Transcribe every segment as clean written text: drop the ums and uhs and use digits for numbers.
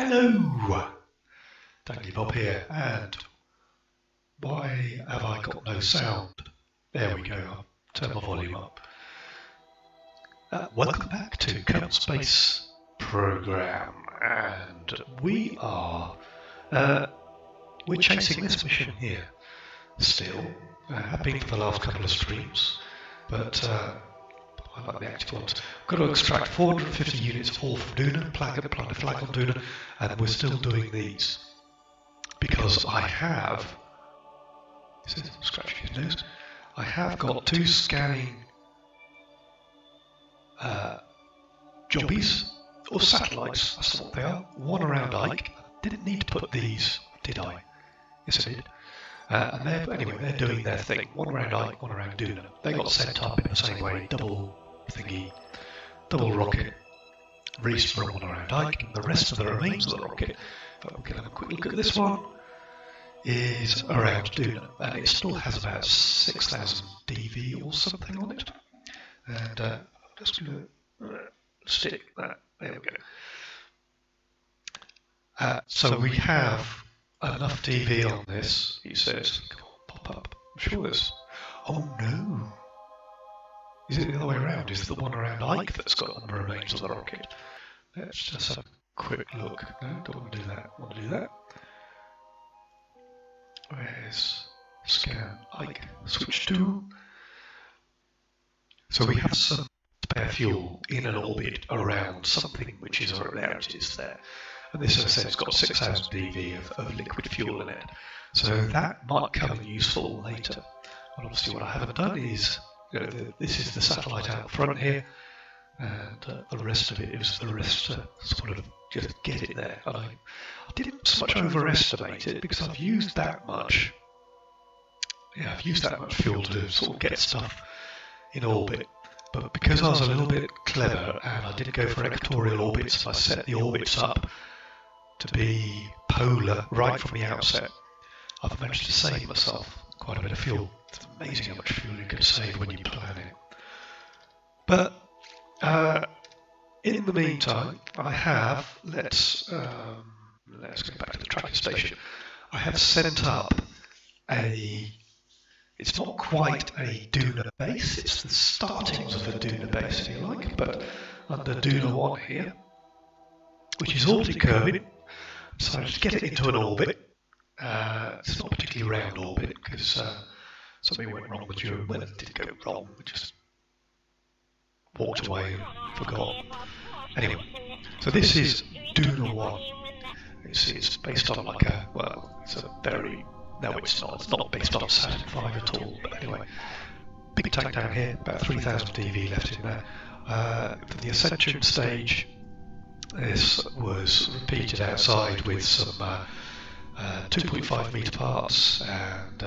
Hello, Dangly Bob here, and why have I got no sound? There we go, I'll turn my volume up. Welcome back to Kerbal Space Program, and we're chasing this mission here, still, have been for the last couple of streams, but I like the active ones. Got to extract 450 units of ore from Duna, plant a flag on Duna, and we're still doing these. Because I have, scratching his nose, I have got two scanning jobbies, or satellites, that's what they are. One around Ike. I didn't need to put these, did I? Yes, I did. They're doing their thing. One around Ike, one around Duna. They got sent up in the same way, double thingy, double rocket. Reese for one around Ike, and the rest of the remains of the rocket. But we can have a quick look at this one. Is around Duna, and it still has about 6,000 DV or something on it. And I'm just going to stick that. There we go. So we have enough DV on this. He says, "Come on, pop up." I'm sure there's. Oh no! Is it the other way around? Is it the one around Ike that's got the remains of the rocket? Let's just have a quick look. No, don't want to do that. Want to do that? Where's scan Ike? Switch to. So we have some spare fuel in an orbit around something which is around is there. And this, as I said, has got 6,000 DV of liquid fuel in it. So that might come useful later. And obviously what I haven't done is, this is the satellite out front here, and the rest of it is the rest to sort of just get it there. And I didn't so much overestimate it because I've used that much. Yeah, I've used that much fuel to sort of get stuff in orbit. But because I was a little bit clever and I didn't go for equatorial orbits, I set the orbits up to be polar right from the outset. I've managed to save myself quite a bit of fuel. It's amazing how much fuel you can save when you plan it. But in the meantime, I have, let's go back to the tracking station. I have sent up it's not quite a Duna base, it's the startings of a Duna base if you like, but under Duna 1 here, which is orbiting Kerbin. So I just get it into an orbit. It's not a particularly round orbit because something went wrong with Duna. Well, it didn't go wrong, we just walked away and forgot. Anyway, so this is Duna 1. It's based on no, it's not. It's not based on Saturn V at all. But anyway, big tank down here, about 3,000 DV left in there. For the Ascension stage, this was repeated outside with some 2.5 metre parts and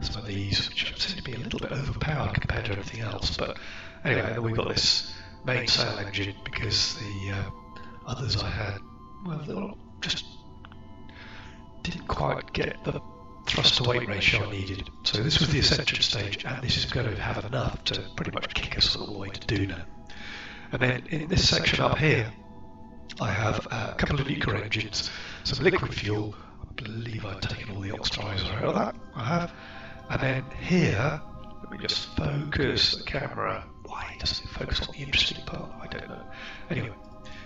some of these, which seem to be a little bit overpowered compared to everything else. But anyway, then we got this main sail engine because the others I had, well, they were just didn't quite get the thrust to weight ratio I needed. So this was the Ascension stage, and this is going to have enough to pretty much kick us all the way to Duna. And then in this section up here, I have a couple of nuclear engines, some liquid fuel. I believe I've taken all the oxidizer out of that. I have. And then here, let me just focus the camera. Why doesn't it focus on the interesting part? I don't know. Anyway,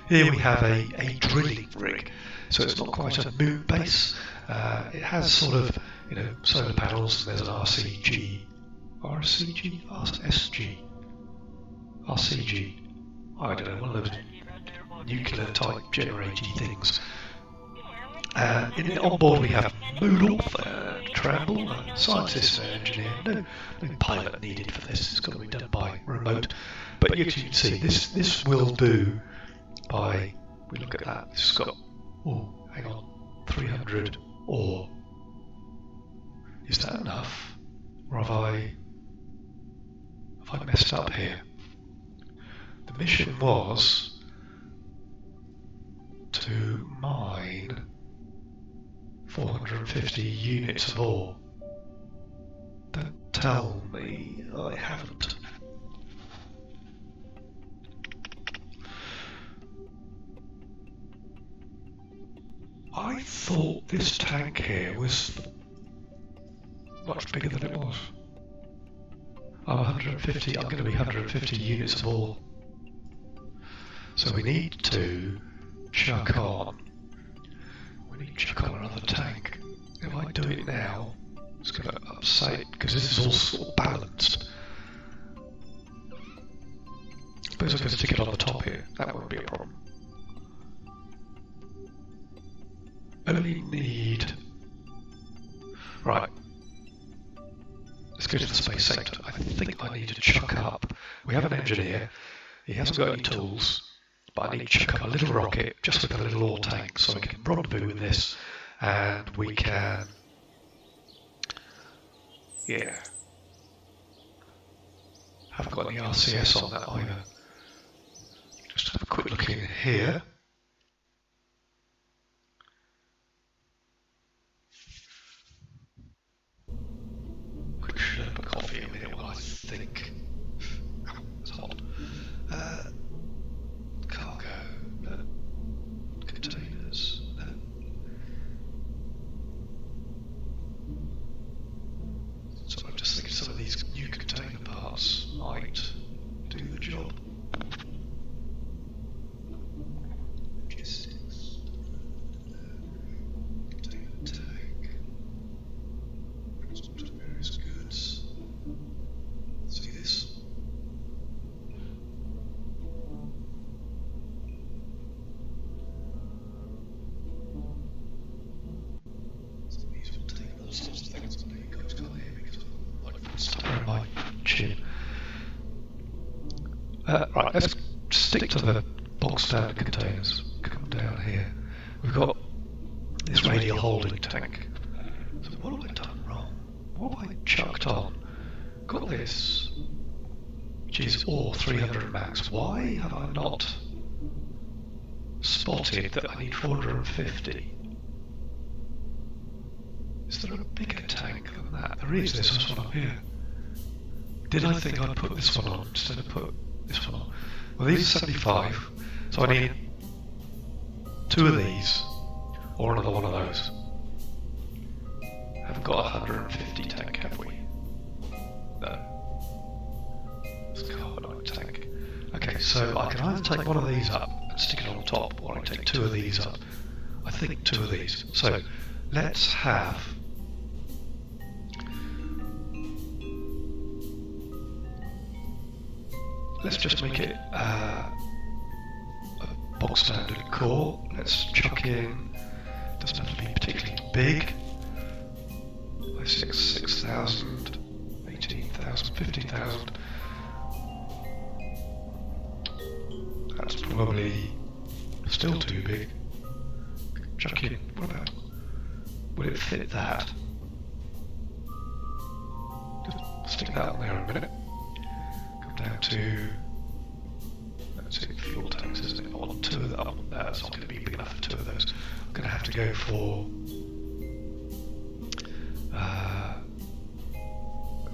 here we have a drilling rig. So it's not quite a moon base. It has sort of, solar panels. There's an RCG, I don't know, one of those nuclear type generating things. On board we have Moodle, Tramble, scientist and engineer. No pilot needed for this. It's got to be done by remote. But you can see this will do by. We look at that. This has got. Oh, hang on, 300 ore. Is that enough? Or have I messed up here? The mission was to mine 450 units of ore. Don't tell me I haven't. I thought this tank here was much bigger than it was. I'm 150, I'm going to be 150 units of ore. So we need to chuck on. We need to chuck on another tank. If I do it now, it's going to upset because this is all sort of balanced. Suppose I can stick it on the top here. That won't be a problem. Only need. Right. Let's go to the space sector. I think I need to chuck up. We have an engineer. He hasn't got any tools, but I need to chuck up a little rocket just with a little ore tank, so we can rendezvous with this, and we can. Yeah. Haven't got any RCS on that either. Just have a quick look in here. Quick slurp of coffee a minute while I think. It's hot. Cargo. No. Containers. No. So I'm just thinking some of these new container parts might do the job. Logistics. Container tank. Transport of various goods. See this? So these will take all sorts of things. I know you guys can't hear me because I'm stuck in my chin. Right, let's stick to the box standard containers. Come down here. We've got this radial holding tank. So what have I done wrong? What have I chucked on? Got this, which is ore 300 max. Why have I not spotted that I need 450? Is there a bigger tank than that? There is. There's this one up here. Did I think I'd put this one on instead of put this one on? Well, these are 75, so I need 2 of these, or another one of those. Haven't got a 150 tank, have we? No. It's a carbonite tank. Okay, so I can either take one of these up and stick it on top, or I can take 2 of these up. I think 2 of these. So, let's have... Let's just make it a box standard core. Let's chuck in, doesn't have to be particularly big. 6,000, 18,000, 15,000. That's probably still too big. Chuck in, what about, will it fit that? Just stick that on there a minute. Down to, that's it, fuel tanks, isn't it? I want 2 of them. That's not going to be big enough for 2 of those. I'm going to have to go for,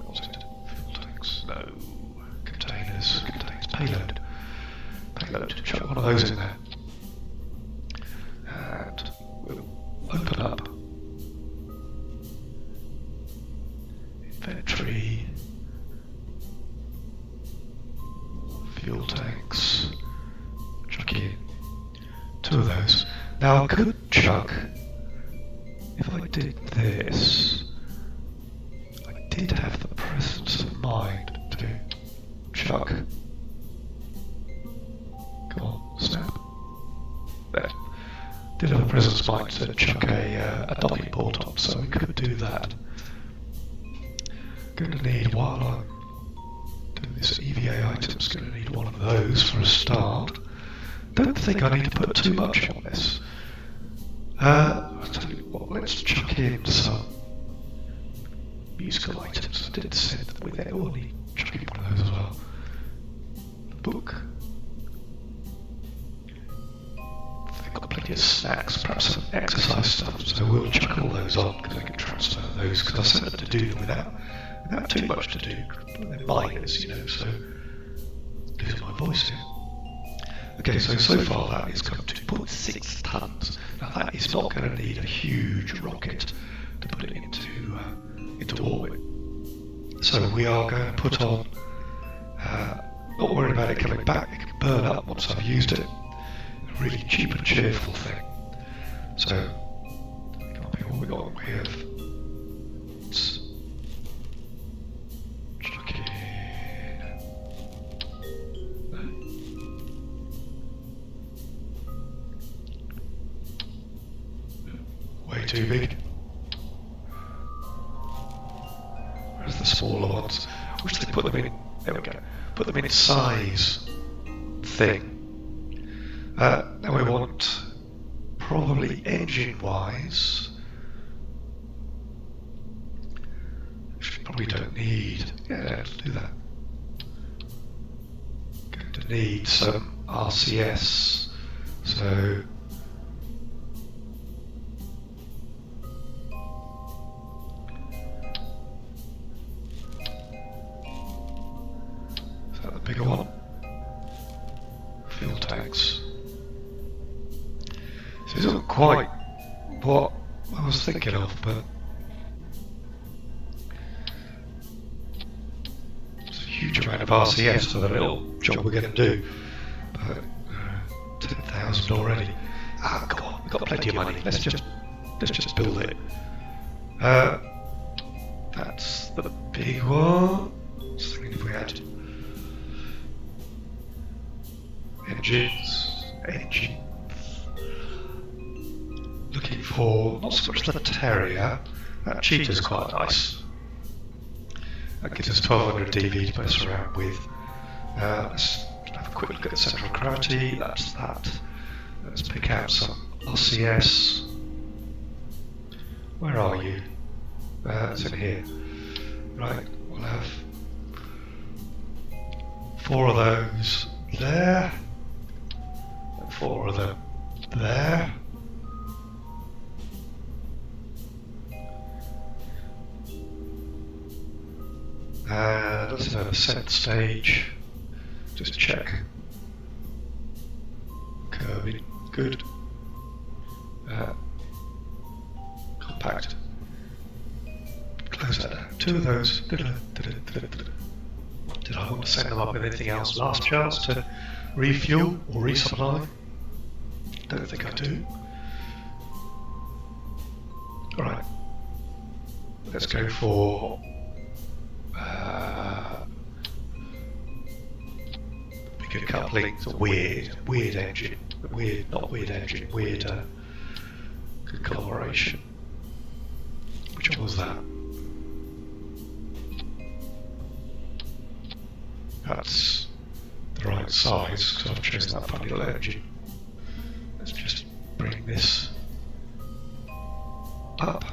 what's it? Fuel tanks? No. Containers. Payload. Chuck one of those in there. And we'll open up inventory. Fuel tanks, chuck in 2 of those. Now I could chuck, if I did this, I did have the presence of mind to chuck, come on, snap, there, did have the presence of mind to chuck a docking port on, so we could do that. Going to need, while I'm doing this EVA item's going to need one of those for a start. Don't think I need to put too much on this. I'll tell you what, let's chuck in some musical items. I did say that with it, we'll need chuck in one of those as well. The book. They've got plenty of snacks, perhaps some exercise stuff, so we'll chuck all those on because I can transfer those because I set them to do them without too much to do. They're minors, you know, so losing my voice here. Okay, so far that is come 2.6 tons. Now that is not going to need a huge rocket to put it into orbit. So we are going to put on, not worried about it coming back, it can burn up once I've used it. A really cheap and cheerful thing. So, copy what we got. We have, let's chuck in, way too big. Where's the smaller ones? I wish they put them in, there we go, put them in size thing. Now we want, probably engine-wise, which we probably don't need. Yeah, let's do that. Going to need some RCS, so is that the bigger one? Fuel tanks. So it isn't quite what I was thinking of, but it's a huge amount of RCS for the little job we're going to do. But 10,000 already. Ah, come on, we've got plenty of money. Let's just build it. That's the big one. I was thinking if we had engine. Looking for not so much the Terrier. That Cheetah's quite nice. That gives us 1200 dV to mess around with. Let's have a quick look at the centre of gravity. That's that. Let's pick out some RCS. Where are you? It's in here. Right, we'll have 4 of those there, and 4 of them there. Let's have a set stage. Just check. Curving, good. Compact. Close that down. 2 of those. Did I want to set them up with anything else? Last chance to refuel or resupply? Don't think I do. Alright. Let's go for bigger couplings. Weird engine. Weird conglomeration. Which one was that? That's the right size, because I've chosen that funny little engine. Let's just bring this up.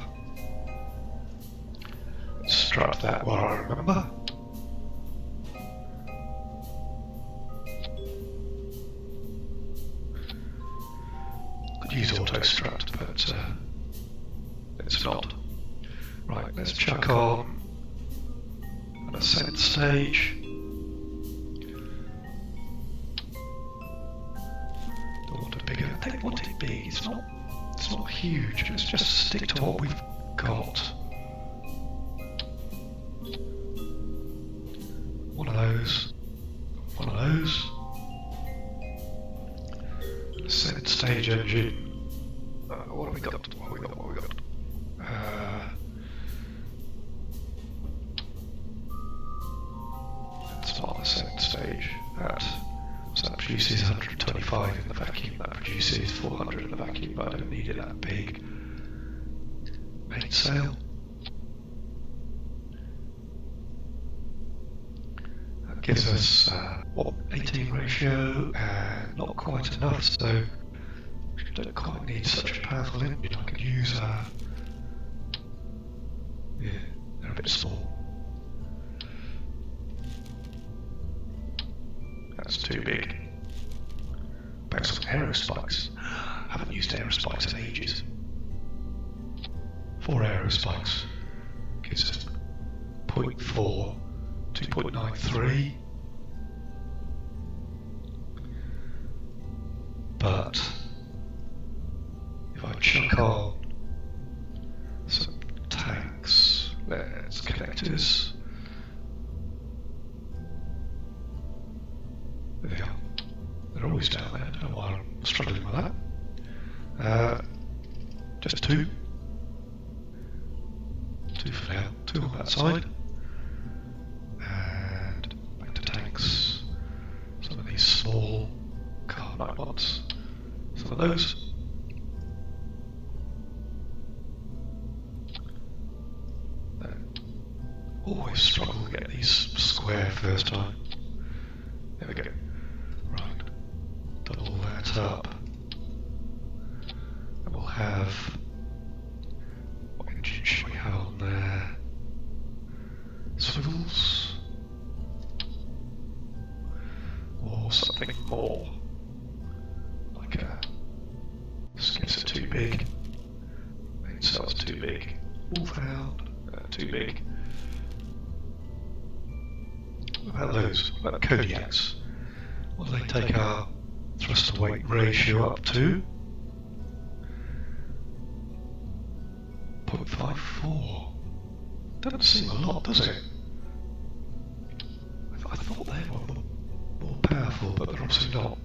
Strut that while I remember. Could use auto strut, but it's not. Right, let's chuck on an ascent stage. Don't want it bigger. I don't want it big. It's not huge. Let's just stick to what we've got. One of those. Ascent stage engine. What have we got? It's not ascent stage. That produces 125 in the vacuum. That produces 400 in the vacuum, but I don't need it that big. Mainsail. That gives us 18 ratio, and not quite enough, so we don't quite need such a powerful engine. I could use yeah, they're a bit small. That's too big. Back some aerospikes. I haven't used aerospikes in ages. 4 aerospikes gives us 0.4, 2.93. But if chuck on some tanks. Let's connectors. There they are. They're always down there. I don't know why I'm struggling with that. Just two. Two for now. Two on that side. And back to tanks. Some of these small carbide ones. Some of those. Always struggle to get these square first time. There we go. Right. Double that up. And we'll have... what engine should we have on there? Swivels? Or something more. Like a... skips are too big. Main cell's too big. Wolfhound? Too big. What about those? What about Kodiaks? What do they take our thrust to weight ratio up to? 0.54. Doesn't seem a lot, does it? I thought they were more powerful, but they're obviously not.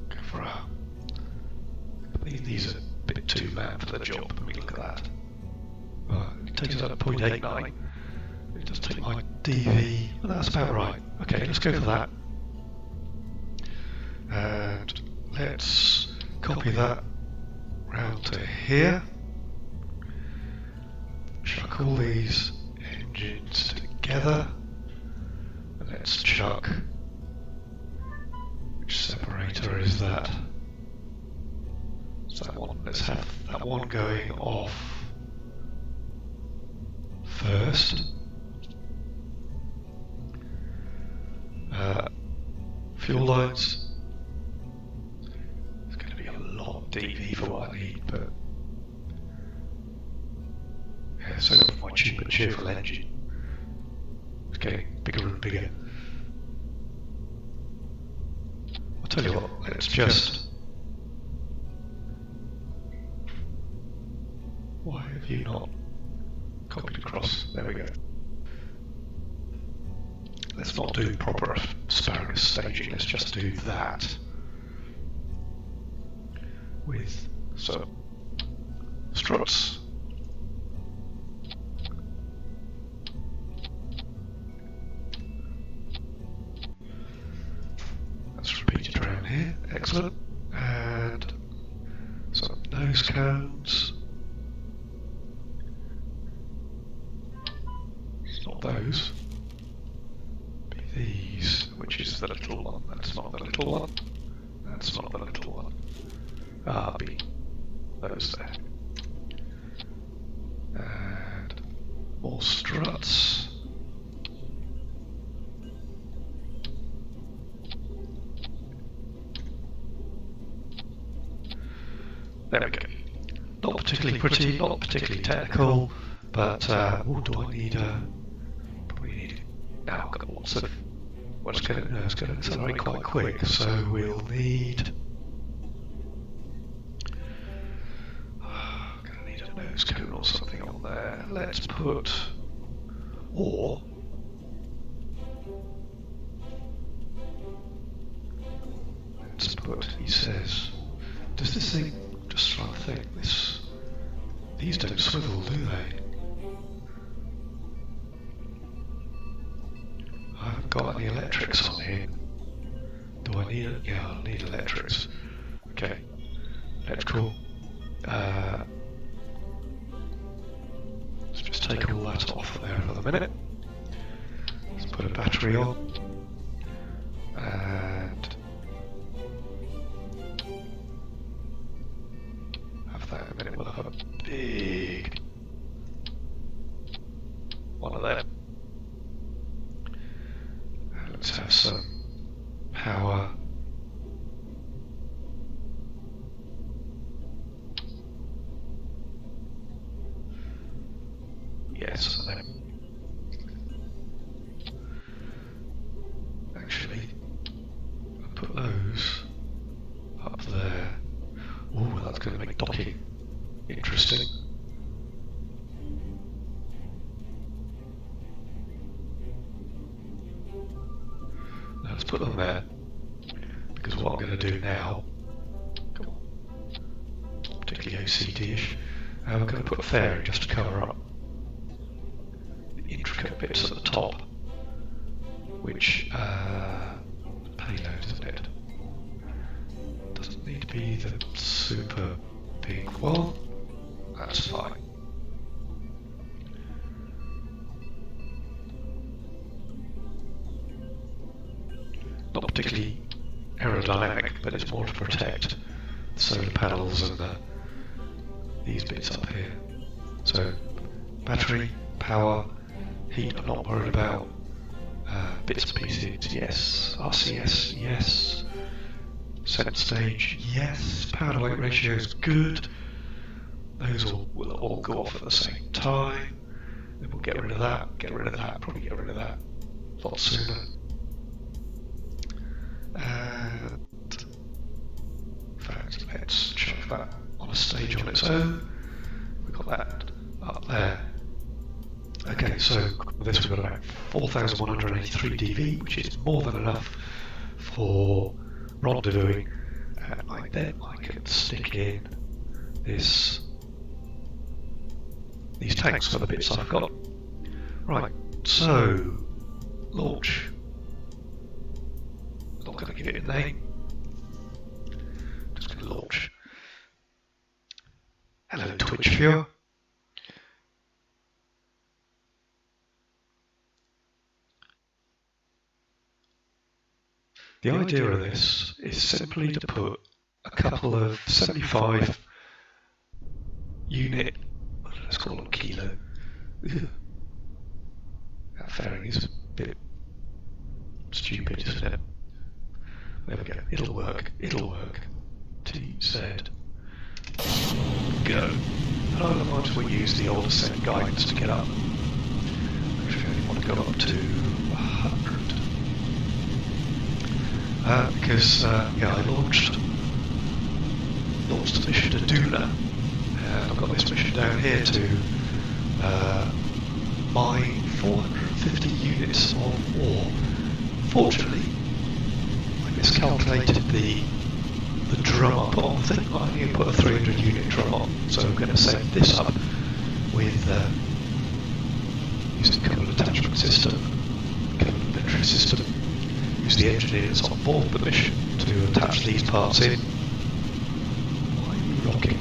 Go for a... These are a bit too mad for the job. Let me look at that. It takes us up to 0.89. It does take my DV. Well, that's about right. Okay, let's go for that. And let's copy that round to here. Chuck all these engines together. And let's chuck... which separator is that? So that one, let's have that one going off first. Fuel lines. It's going to be a lot of DV for what I need, but yeah, so for my cheap and cheerful engine. It's getting bigger and bigger. I'll tell you what, let's just... Why have you not copied across? There we go. Let's not do proper asparagus staging, let's just do that with some struts. That's repeated around here, excellent. And some nose cones. Not those. These, which is the little one, that's not the little one, that's not the little one. Ah, B. Those there. And more struts. There we go. Not particularly pretty, not particularly technical, but what do I need? Probably need. Now I've got lots of. Well, it's going to accelerate quite quick, so we'll need. I'm going to need a nose cone or something on there. Let's put. Or. Let's put. He says. Does this thing. Just trying to think. These don't swivel, do they? I haven't got any electrics on here. Do I need it? Yeah, I'll need electrics. Okay. Electrical. Let's just take all that off there for the minute. Let's put a battery on. And have that in a minute. We'll have a big one of them. Let's have some power. Yes, and then make docking interesting. Now let's put them there, because what I'm going to do now, come on, particularly OCD-ish, we're going to put a fairy just to cover up the intricate bits at the top, which payload, isn't it? Doesn't need to be the super big one. That's fine. Not particularly aerodynamic, but it's more to protect the solar panels and these bits up here. So battery, power, heat I'm not worried about. Bits and pieces, yes. RCS, yes. Center stage, yes. Power to weight ratio is good. Those will all go off at the same time. Then we'll get rid of that, probably get rid of that a lot sooner. And in fact, let's chuck that on a stage on its own. We've got that up there. Okay, so with this we've got about 4,183 dV, which is more than enough for rendezvousing. And then I can stick in these tanks for the bits I've got. Right, so launch. I'm not going to give it a name. Just going to launch. Hello, Twitch viewer. The idea of this is simply to put a couple of 75 unit, let's call them kilo. That fairing is a bit stupid, isn't it? There we go, it'll work. TZ. Go. And I might as well use the old ascent guidance to get up. Actually, I only want to go up to 100. Because I launched the mission to Duna, and I've got this mission down here to mine 450 units of ore. Fortunately, I miscalculated the drum I put on the thing. I only put a 300 unit drum on, so I'm going to set this up with using a couple of attachment system, complementary system. Use the engineers on board the mission to attach these parts in. Why are you rocking?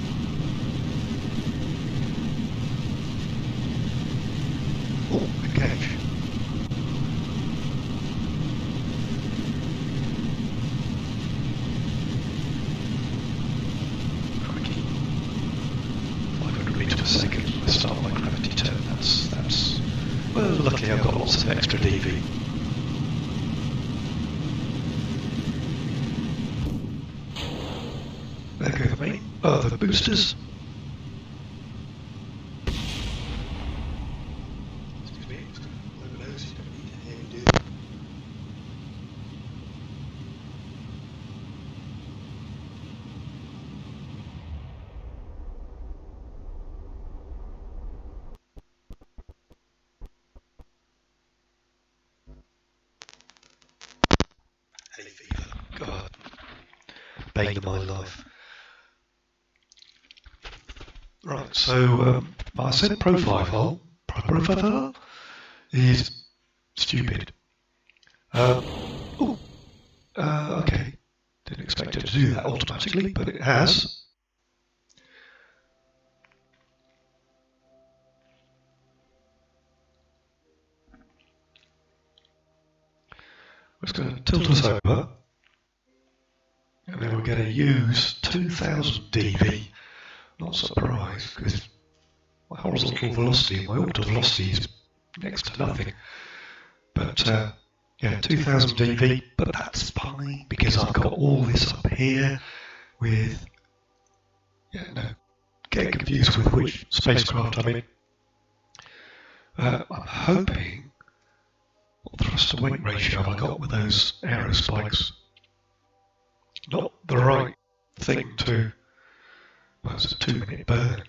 Oh, engage. Crikey. 500 meters per second. Let's start my gravity turn. That's. Well, luckily I've got lots of extra DV. There go the boosters. Excuse me, just going to lower those, you don't need to hear me do that. Hay fever. God. Bane of my life. Right, so my ascent profile is stupid. Okay. Didn't expect it to do that automatically, but it has. We're just going to tilt us over, and then we're going to use 2,000 dV. Not surprised, because my horizontal velocity and my orbital velocity is next to nothing. But 2,000 dV, but that's fine because I've got all this up here with, get confused with which spacecraft I'm in. I'm hoping, what thrust to weight ratio have I got with those aerospikes? Not the right thing to Well, it's a 2-minute burn.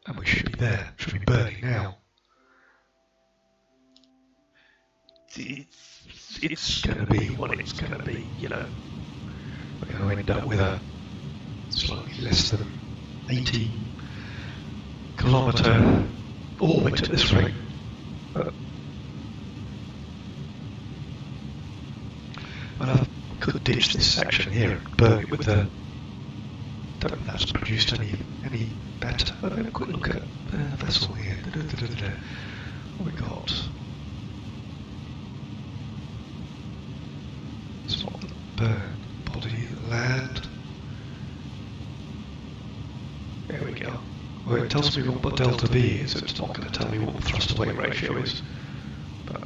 And we should be there. Should be burning now. It's going to be what it's going to be, you know. We're going to end up with a slightly less than 80-kilometre orbit at this rate. Well, I could ditch this section here and burn it with the... Don't know if that's produced any better. But have a quick look at the vessel here. What we got? It's not the burn body, land. There we go. Well, it tells me what delta V is. It's not going to tell me what the thrust to weight ratio is. But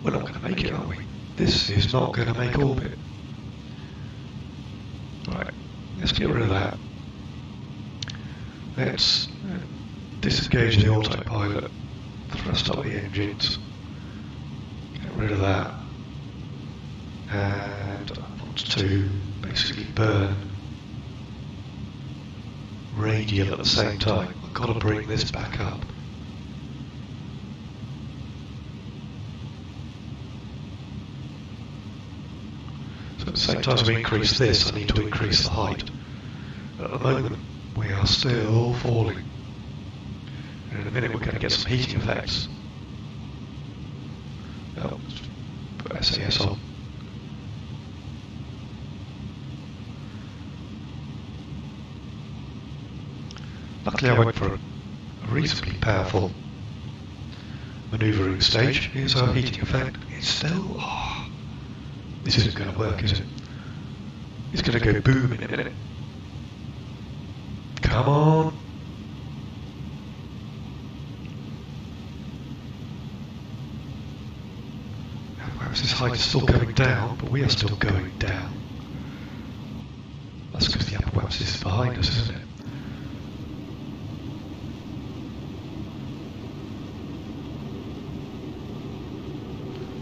we're not going to make it, are we? This is not going to make orbit. Right, let's get rid of that. Let's disengage the autopilot, thrust up the engines, get rid of that, and I want to basically burn radial at the same time. I've got to bring this back up. So at the same time as we increase this, I need to increase the height. At the moment, we are still falling. And in a minute, we're going to get some heating effects. Oh, let's put SAS on. Luckily, I went for a reasonably powerful manoeuvring stage. Here's our heating effect. It's still... Oh, this isn't going to work, is it? It's going to go boom in a minute. Come on. Perhaps this height is still coming down, but we are still going down. That's because the apoapsis is behind us, isn't it?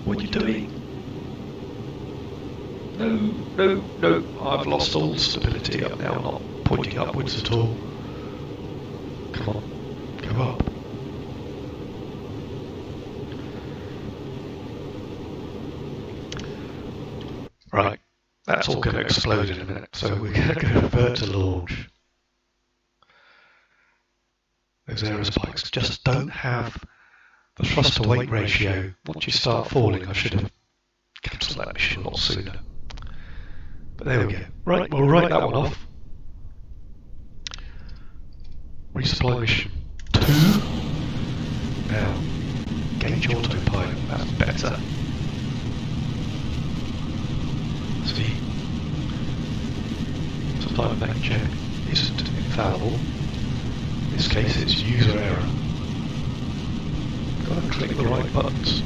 What are you doing? No, I've lost all stability. I'm now not pointing upwards at all. Come on, go up. Right, that's all going to explode in a minute, so we're going to go revert to launch. Those aerospikes just don't have the thrust to weight ratio. Once you start falling, I should have cancelled that mission a lot sooner. But there we go. Right, we'll write that one off. Resupply mission 2. Now, gauge autopilot, that's better. See, sometimes that check isn't infallible. In this case, it's user error. Got to click the right buttons.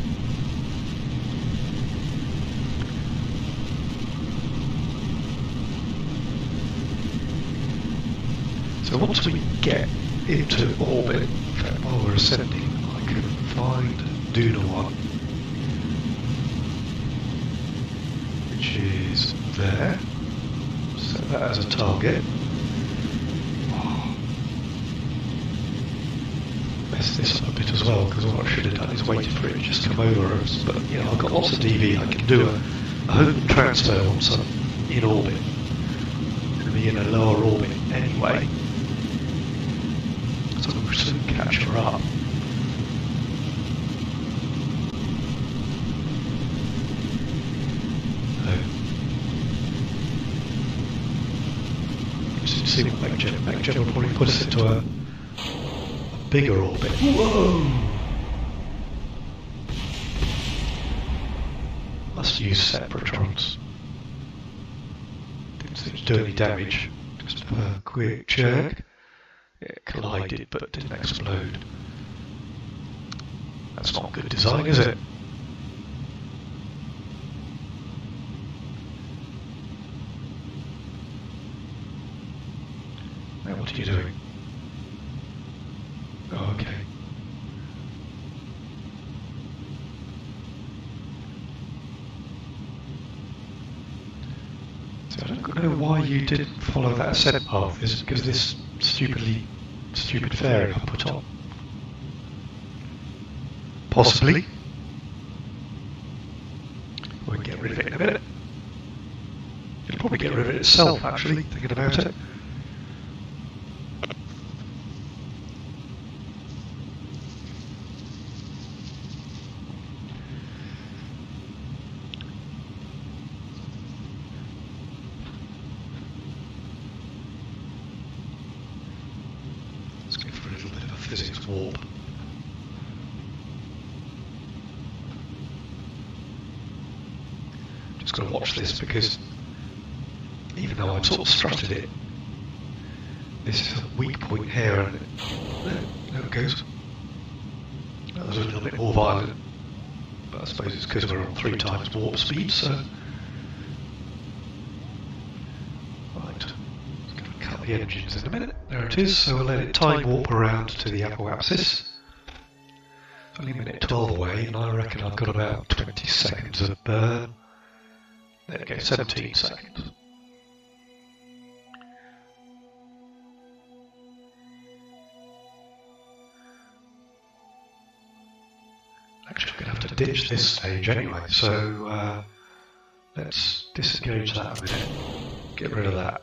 So once we get into orbit, in fact while we're ascending, I can find Duna 1, which is there. Set that as a target. Mess this up a bit as well, because what I should have done is waited for it to just come over us. But you know, I've got lots of DV. I can do a home transfer once I'm in orbit. It's going to be in a lower orbit anyway. So we'll soon catch her up. Let's see what MacGen will probably put us into a bigger orbit. Whoa! Must use separatrons. Didn't seem to do any damage. Just have a quick check. It collided but didn't explode. That's not good design, is it? Now what are you doing? Oh, okay. know why you didn't follow that ascent path. Is it because this stupid fairing I put on? Possibly. We'll get rid of it in a minute. It'll probably get rid of it itself, actually, thinking about it. Let's go for a little bit of a physics warp. Just got to watch this because even though I've sort of strutted it, this is a weak point here, and there it goes. That was a little bit more violent, but I suppose it's because we're on 3 times warp speed, so... Right, just going to cut the engines in a minute. There it is, so we'll let it time warp around to the apoapsis. It's only a minute 12 away, and I reckon I've got about 20 seconds of burn. There we go, 17 seconds. Actually, I'm going to have to ditch this stage anyway, so let's disengage that a minute. Get rid of that.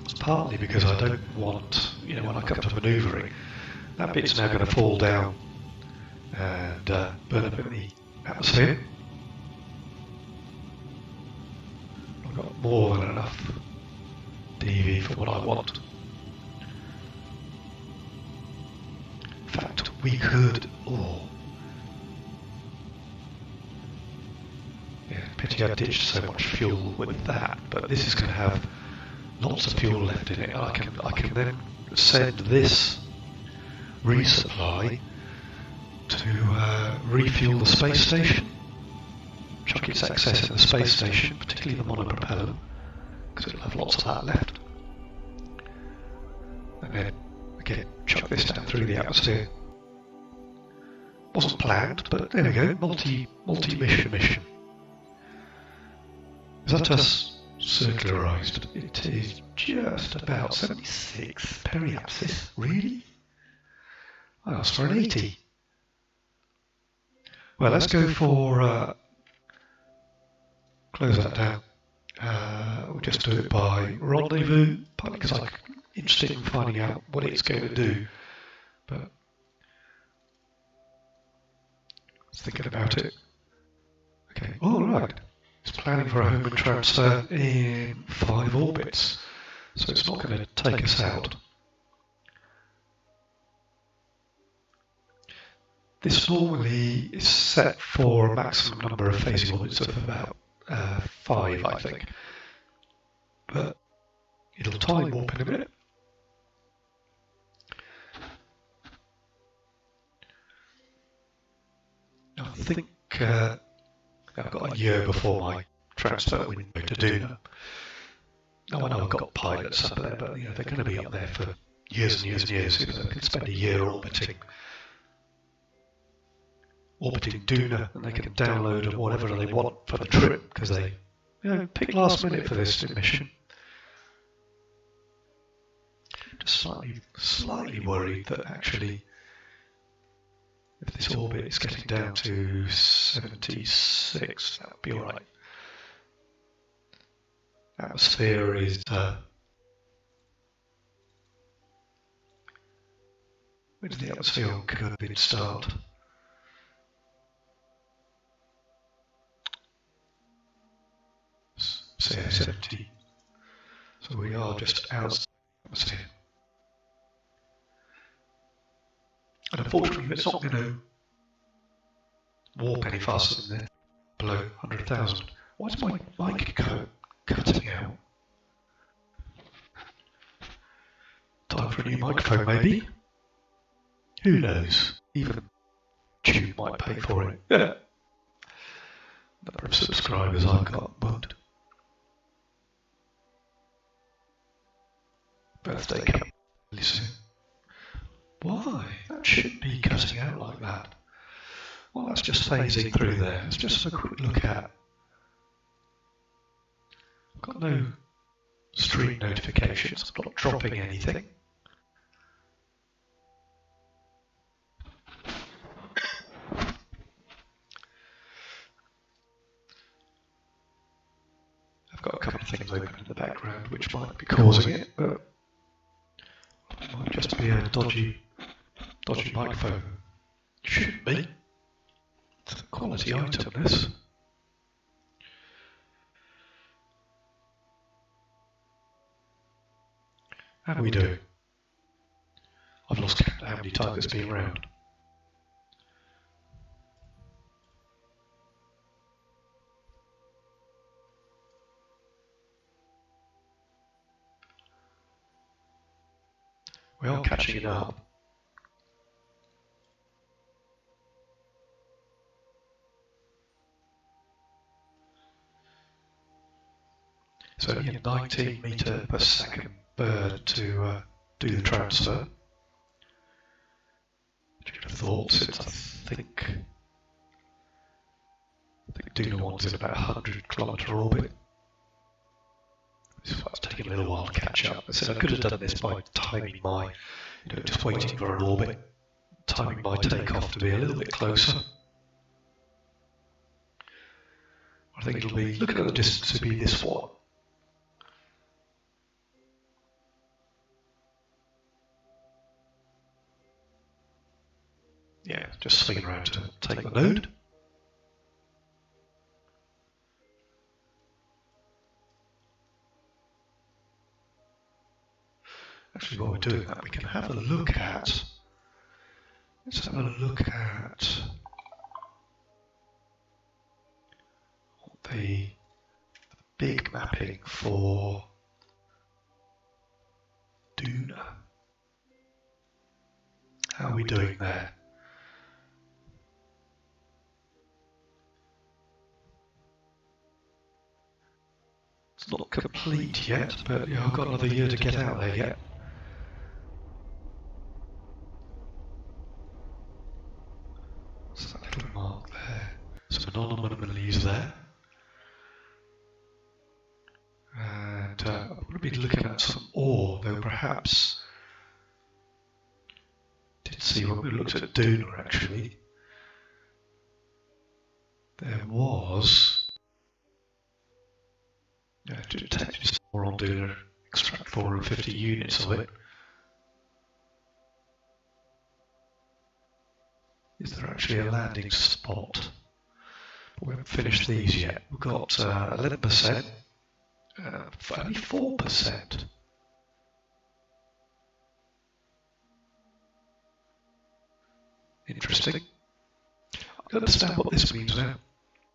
It's partly because I don't want, when I come to manoeuvring, that bit's now going to fall down and burn up in the atmosphere. I've got more than enough DV for what I want. In fact, we could... pity I ditched so much fuel with that, but this is going to have lots of fuel left in it. I can then send this resupply to refuel the space station, chuck its excess in the space station, particularly the monopropeller, because it'll have lots of that left. And then, again, chuck this down through the atmosphere. Wasn't planned, but there we go, multi-mission. Is that us circularised? It is just about 76 periapsis. Really? I asked for an 80. Well, let's go for... close that down. We'll just do it by rendezvous, partly because I'm interested in finding out what it's going to do. But I was thinking about it. Okay, all right. It's planning for a Hohmann transfer in 5 orbits, so it's not going to take us out. This normally is set for a maximum number of phasing orbits of about 5, I think. But it'll time warp in a minute. I think I've got a year before my transfer window to Duna. Now I know I've got pilots up there, but they're going to be up there for years and years and years. They can spend a year orbiting Duna, and they can download whatever they want for the trip because they pick last minute for this mission. Just slightly worried that actually, if this orbit is getting down to 76, that would be alright. Atmosphere is... where does the atmosphere on Kerbin start? Say 70. So we are just outside the atmosphere. And unfortunately, it's not going to warp any faster than this, below 100,000. Why is my mic cutting out? Time for a new microphone, maybe? Who knows? Even Tube might pay for it. Yeah. Number of subscribers I've got, but birthday coming really soon. Why? That shouldn't be cutting out like that. Well, that's just phasing through there. Let's just have a quick look at Got no stream notifications. I'm not dropping anything. I've got a couple of things open in the background which might be causing it, but it might just be a dodgy microphone. Shouldn't be. It's a quality item, this. How are we doing? I've lost count of how many times it's been around. We are catching it up. It's only a 19 metre per second bird to do the transfer. Which you'd have thought, since I think Duna 1's in about 100-kilometre orbit. It's taken a little while to catch up. I said I could have done this by timing my, just waiting for an orbit, timing my takeoff to be a little bit closer. I think it'll be, looking at the distance, it'll be this one. Yeah, just swinging around to take the node. Actually, while we're doing that, we can have a look at. Let's have a look at the big mapping for Duna. How are we doing there? It's not complete yet, but yeah, I've got another year to get out there yet. So that little mark there. Some anomalies there. And I'm going to be looking at some ore, though perhaps did see when we looked at Duna actually. There was detected some ore on Duna, extract 450 units of it. Is there actually a landing spot? We haven't finished these yet. We've got 11%, only 4%. Interesting. I understand what this means now.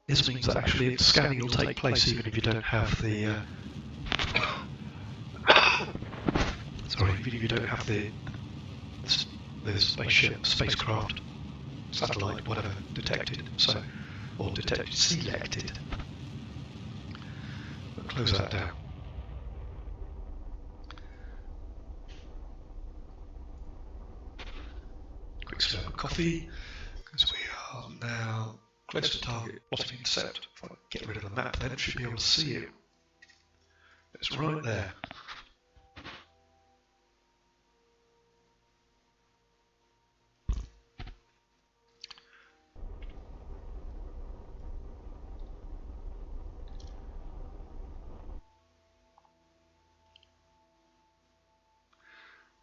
This means that actually the scanning will take place even if you don't have the even if you don't have the spacecraft, satellite, whatever, detected, or selected. We'll close that down. Quick slurp of coffee, because we are now close to target plotting intercept. If I get rid of the map, then it should be able to see it. It's right there.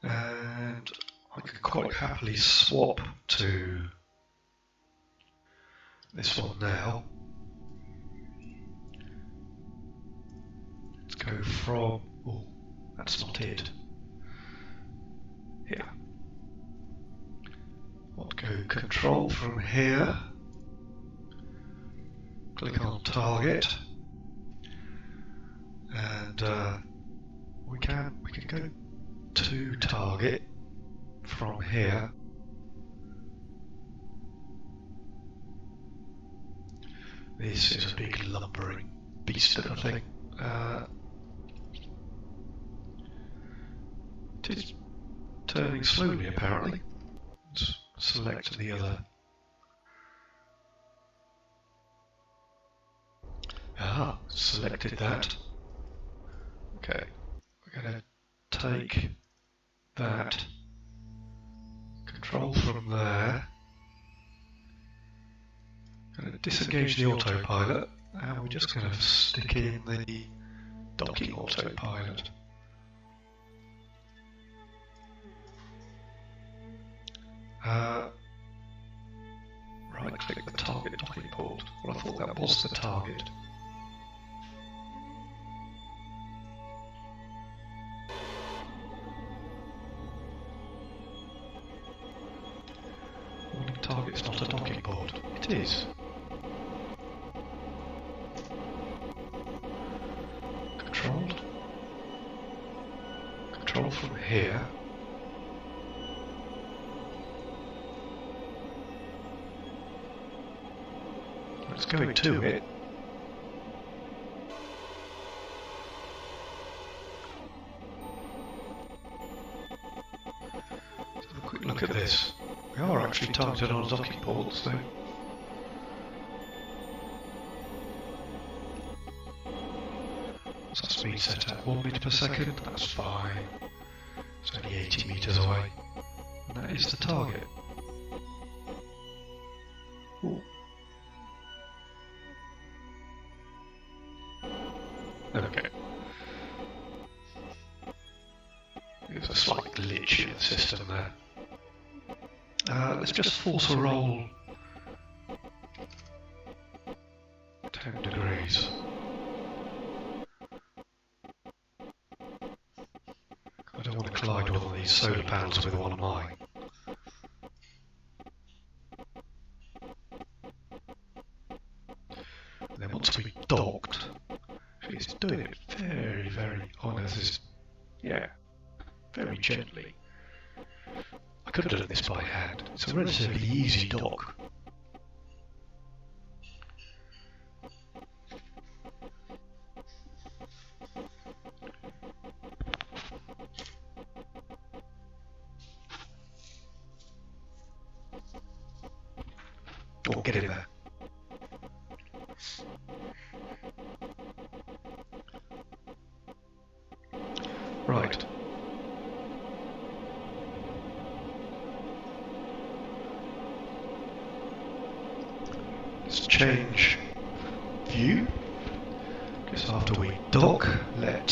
And I could quite happily swap to this one now. Let's go from, oh, that's not it. Here. I'll go control from here. Click on target. And we can go to target from here. This is a big lumbering beast of a thing. It is turning slowly apparently. Let's select the other. Selected that. Okay, we're going to take that control from there. Going to disengage the autopilot, and we're just going to stick in the docking autopilot. Right click the target docking port. Well, I thought that was the target. Warning, target's not a docking port. It is. Control from here. Let's go to it. Let's have a quick look at this. We are actually targeted on a docking port, so what's that speed set at? 1 metre per second? That's fine. It's only 80 metres away. And that is the target. Ooh. Okay. There's a slight glitch in the system there. Let's just force a roll 10 degrees. I don't want to collide one of these solar panels with one of mine. And then once we've docked, it's doing it very, very honest. Yeah, very gently. I could have done this by hand. It's a relatively easy dock. Oh, get in there. Right. Let's change view. Just after we dock, let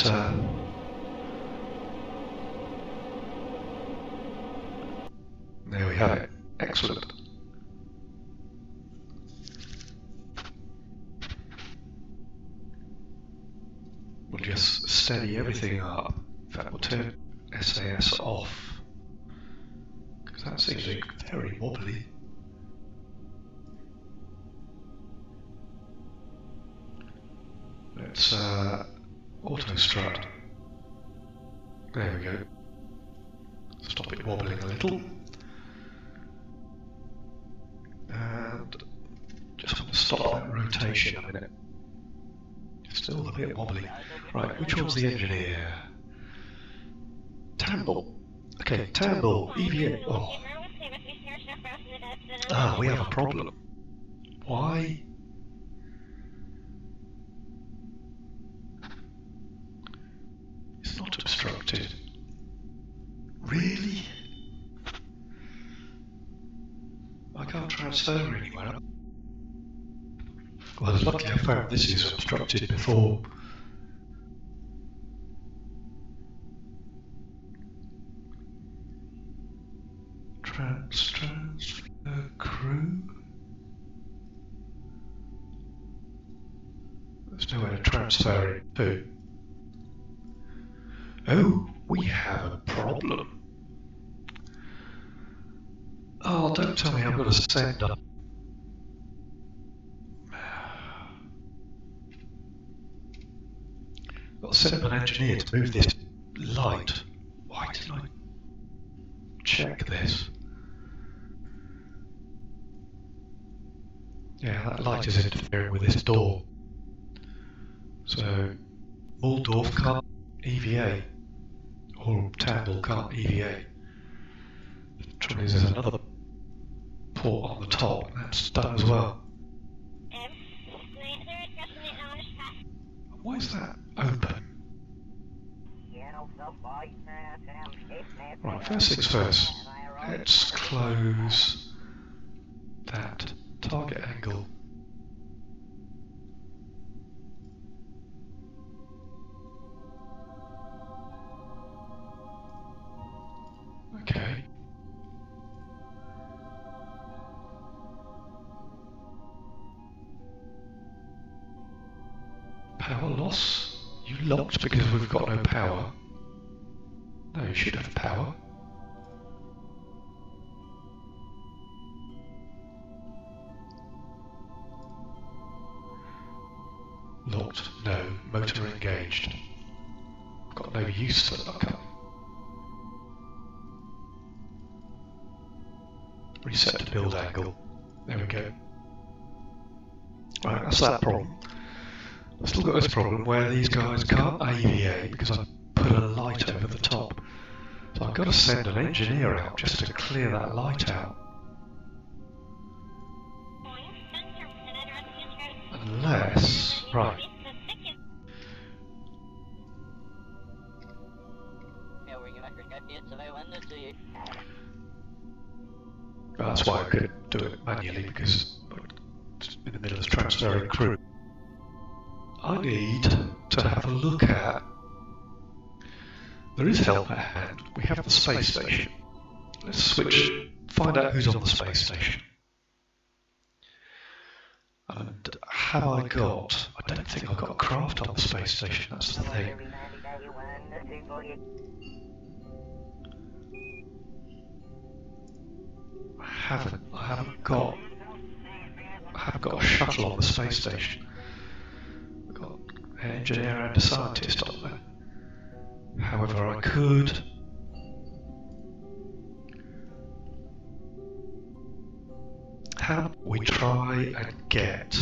there we have it. Excellent. We'll just steady everything up. In fact, we'll turn SAS off, because that seems very wobbly. Let's auto strut. There we go. Stop it wobbling a little. And just want to stop that rotation a minute. It's still a bit wobbly. Right, which one's the engineer? Tamble. Okay, Tamble, EVA. Oh. Ah, we have a problem. Why? It's not obstructed. Really? I can't transfer anywhere. Well, it's lucky I found this is obstructed before. Transfer crew. There's nowhere to transfer it to. Oh, we have a problem. Oh, don't tell me I've got to send up. I've got to send up an engineer to move this light. Why didn't I check this? Yeah, that light is interfering with this door. So, Waldorf can't EVA. Or Tamble can't EVA. The trouble is there's another port on the top, and that's done as well. Why is that open? Right, first things first, let's close that target angle. Okay. Power loss? You locked because we've got no power. No, you should have power. Locked? No. Motor engaged. Got no use for that. Okay. Reset to build angle. There we go. Right, that's that problem. I've still got this problem where these guys can't AVA because I put a light over the top. So I've got to send an engineer out just to clear that light out. Unless... right. Well, that's why I couldn't do it manually, because I'm in the middle of transferring crew. I need to have a look at... There is help at hand. We have the space station. Let's switch, find out who's on the space station. And have I got... I don't think I've got a craft on the space station, that's the thing. I haven't got a shuttle on the space station. I've got an engineer and a scientist on there. However, I could... How about we try and get...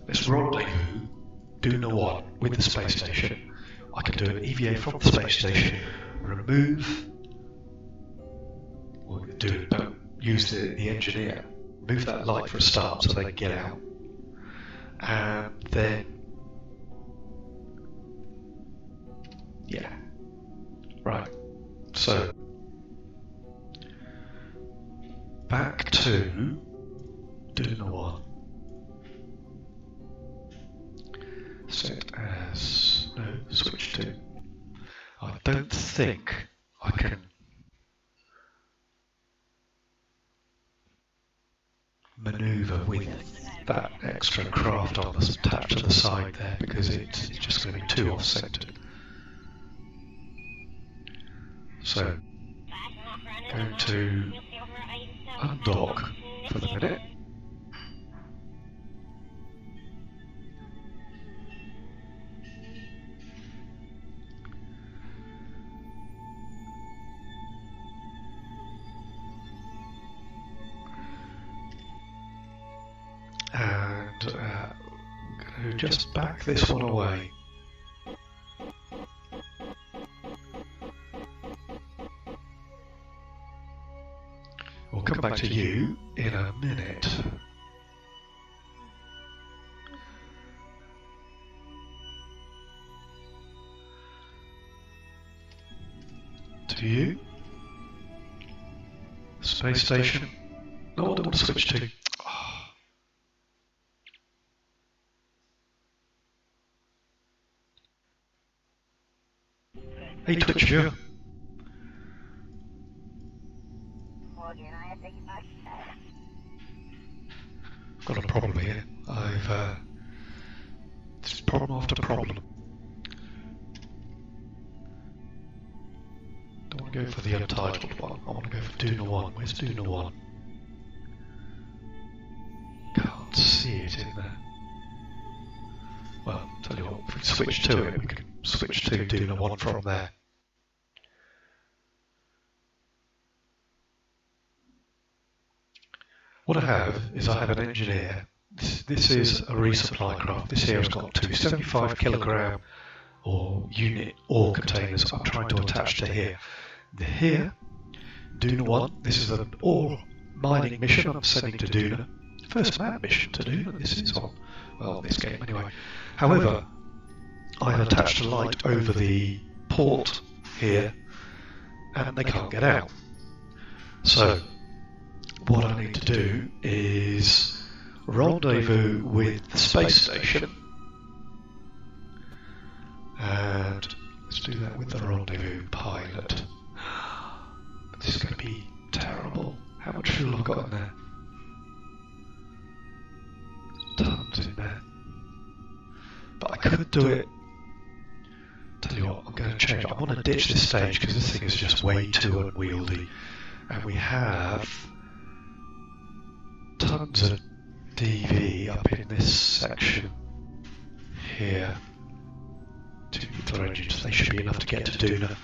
Let's rendezvous Duna 1 with the space station. I can do an EVA from the space station, remove... Well, don't use the engineer. Move that light for a start so they can get out. And then... Yeah. Right. So... back to Duna 1. Set as... no, switch to... I don't think I can... manoeuvre with that extra craft on the attached to the side there, because it's just going to be too off-centered. So, going to undock for the minute. And I'm going to just back this one away. We'll come back to you in a minute. To you. Space station. No, I don't want to switch to. Hey Twitcher. Got a problem here. It's problem after problem. Don't want to go for the untitled one. I want to go for Duna 1. Where's Duna 1? Can't see it in there. Well, tell you what, if we switch to it, we can switch to Duna 1 from there. What I have is I have an engineer. This is a resupply craft. This here has got two 75 kilogram or unit ore containers I'm trying to attach to here. Here, Duna 1, this is an ore mining mission I'm sending to Duna. First manned mission to Duna, this is on, well, this game anyway. However, I've attached a light over the port here, and they can't get out. So what I need to do is rendezvous with the space station, and let's do that with the rendezvous pilot. This is going to be terrible. How much fuel have I got in there? Tons in there. But I could do it. Tell you what, I'm going to change. I want to ditch this stage because this thing is just way too unwieldy. And we have tons of DV up in this section here. 2 nuclear engines, they should be enough to get to Duna,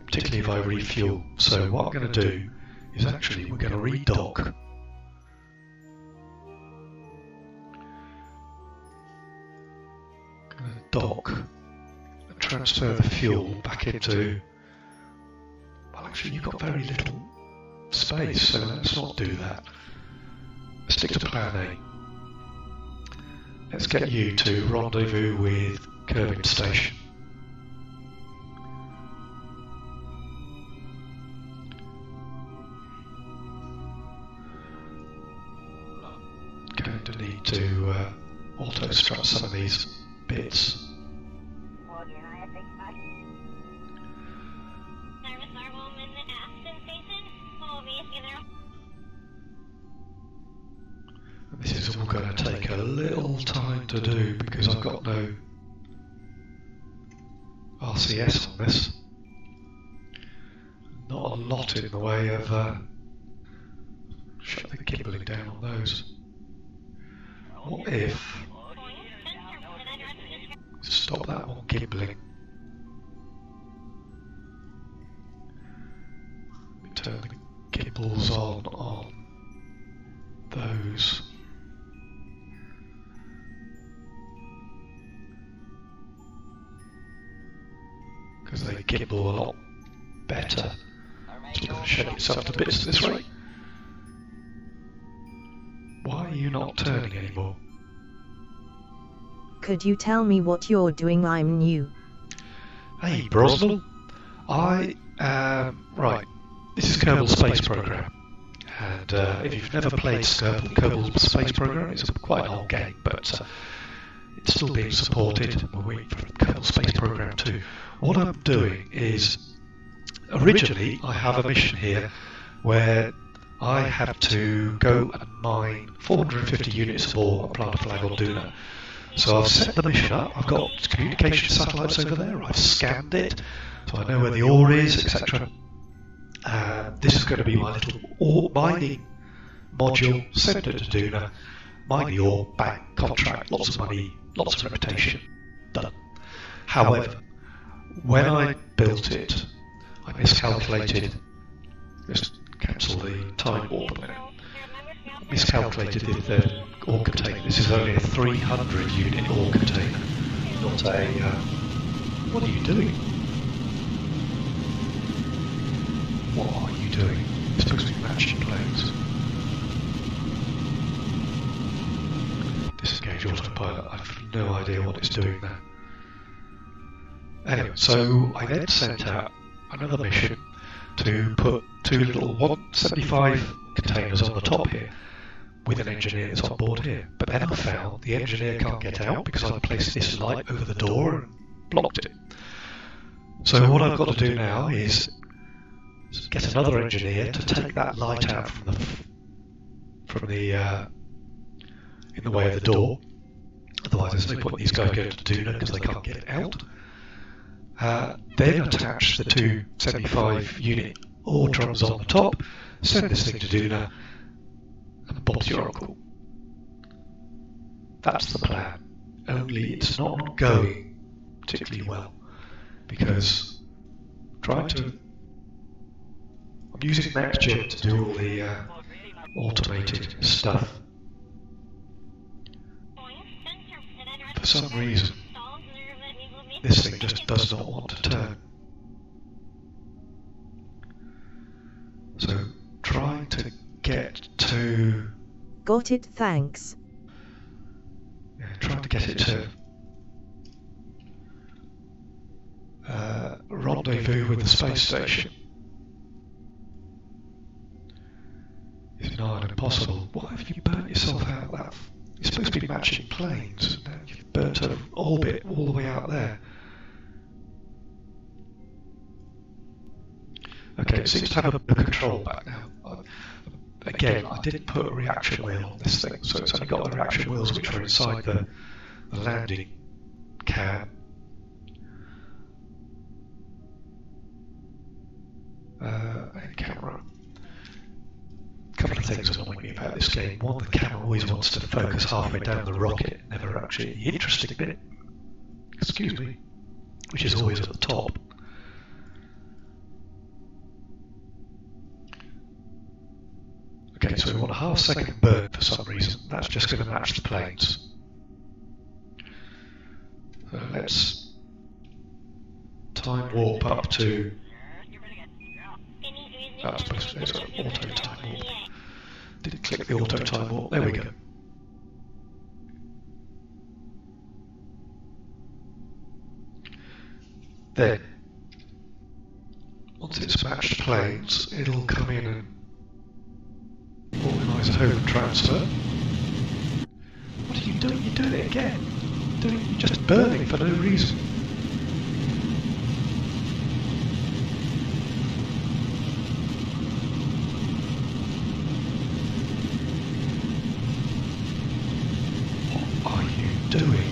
particularly if I refuel. So what I'm going to do is actually we're going to redock. Going to dock and transfer the fuel back into. Well, actually, you've got very little space, so let's not do that. Stick to plan A. Let's get you to rendezvous with Kerbin Station. I'm going to need to auto-strut some of these bits. And this is all going to take a little time to do because I've got no RCS on this. Not a lot in the way of shut the gimballing down on those. What if stop that one gimballing? Turn the gimbals on those. Because they gimbal a lot better. It's going to shake itself to bits at this rate. Why are you not turning anymore? Could you tell me what you're doing? I'm new. Hey Brosnell, I am... Right, this is Kerbal Space Program. And if you've never played Kerbal Space Program, it's quite an old game, but it's still being supported. We're waiting for Kerbal Space Program 2. What I'm doing is, originally I have a mission here where I have to go and mine 450 units of ore and plant a flag on Duna. So I've set the mission up, I've got communication satellites over there, I've scanned it, so I know where the ore is, etc. This is going to be my little ore mining module, send it to Duna, mine the ore, bang, contract, lots of money, lots of reputation, done. However, when I built it, I miscalculated, just cancel the time warp a minute, miscalculated the ore container. This is only a 300 unit ore container, not a, what are you doing? What are you doing? It's supposed to be matching planes. Disengage autopilot, I've no idea what it's doing there. Anyway, so I then sent out another mission to put 2 little 175 containers on the top here with an engineer that's on board here. But then I found the engineer can't get out because I placed this light over the door and blocked it. So what I've got to do now is get another engineer to take that light out from the in the way of the door. Otherwise there's no point in these guys going to Duna because they can't get it out. Then attach the 2 75 unit ore drums on the top, send this thing to Duna, and Bob's your uncle. That's the plan. Only it's not going particularly well because I'm using NextGen to do all the automated stuff. For some reason, this thing just does not want to turn. So, trying to get to... Got it, thanks. Yeah, trying to get it to rendezvous with the space station is nigh on impossible. Why have you burnt yourself out that? You're supposed to be matching planes, and now you've burnt an orbit all the way out there. Okay, it seems to have a control back now. Again, I didn't put a reaction wheel on this thing, so it's only got the reaction wheels which are inside the landing cam. And camera. A couple of things annoy me about this game. One, the camera always wants to focus halfway down the rocket, never actually the interesting bit. Excuse me. Which is always at the top. Okay, so we want a half-second burn for some reason. That's just going to match the planes. So let's time warp up to... I suppose there's an auto time warp. Didn't click the auto time warp. There we go. Then, once it's matched planes, it'll come in and organise a home transfer. What are you doing? You're doing it again. You're just burning for no reason. What are you doing?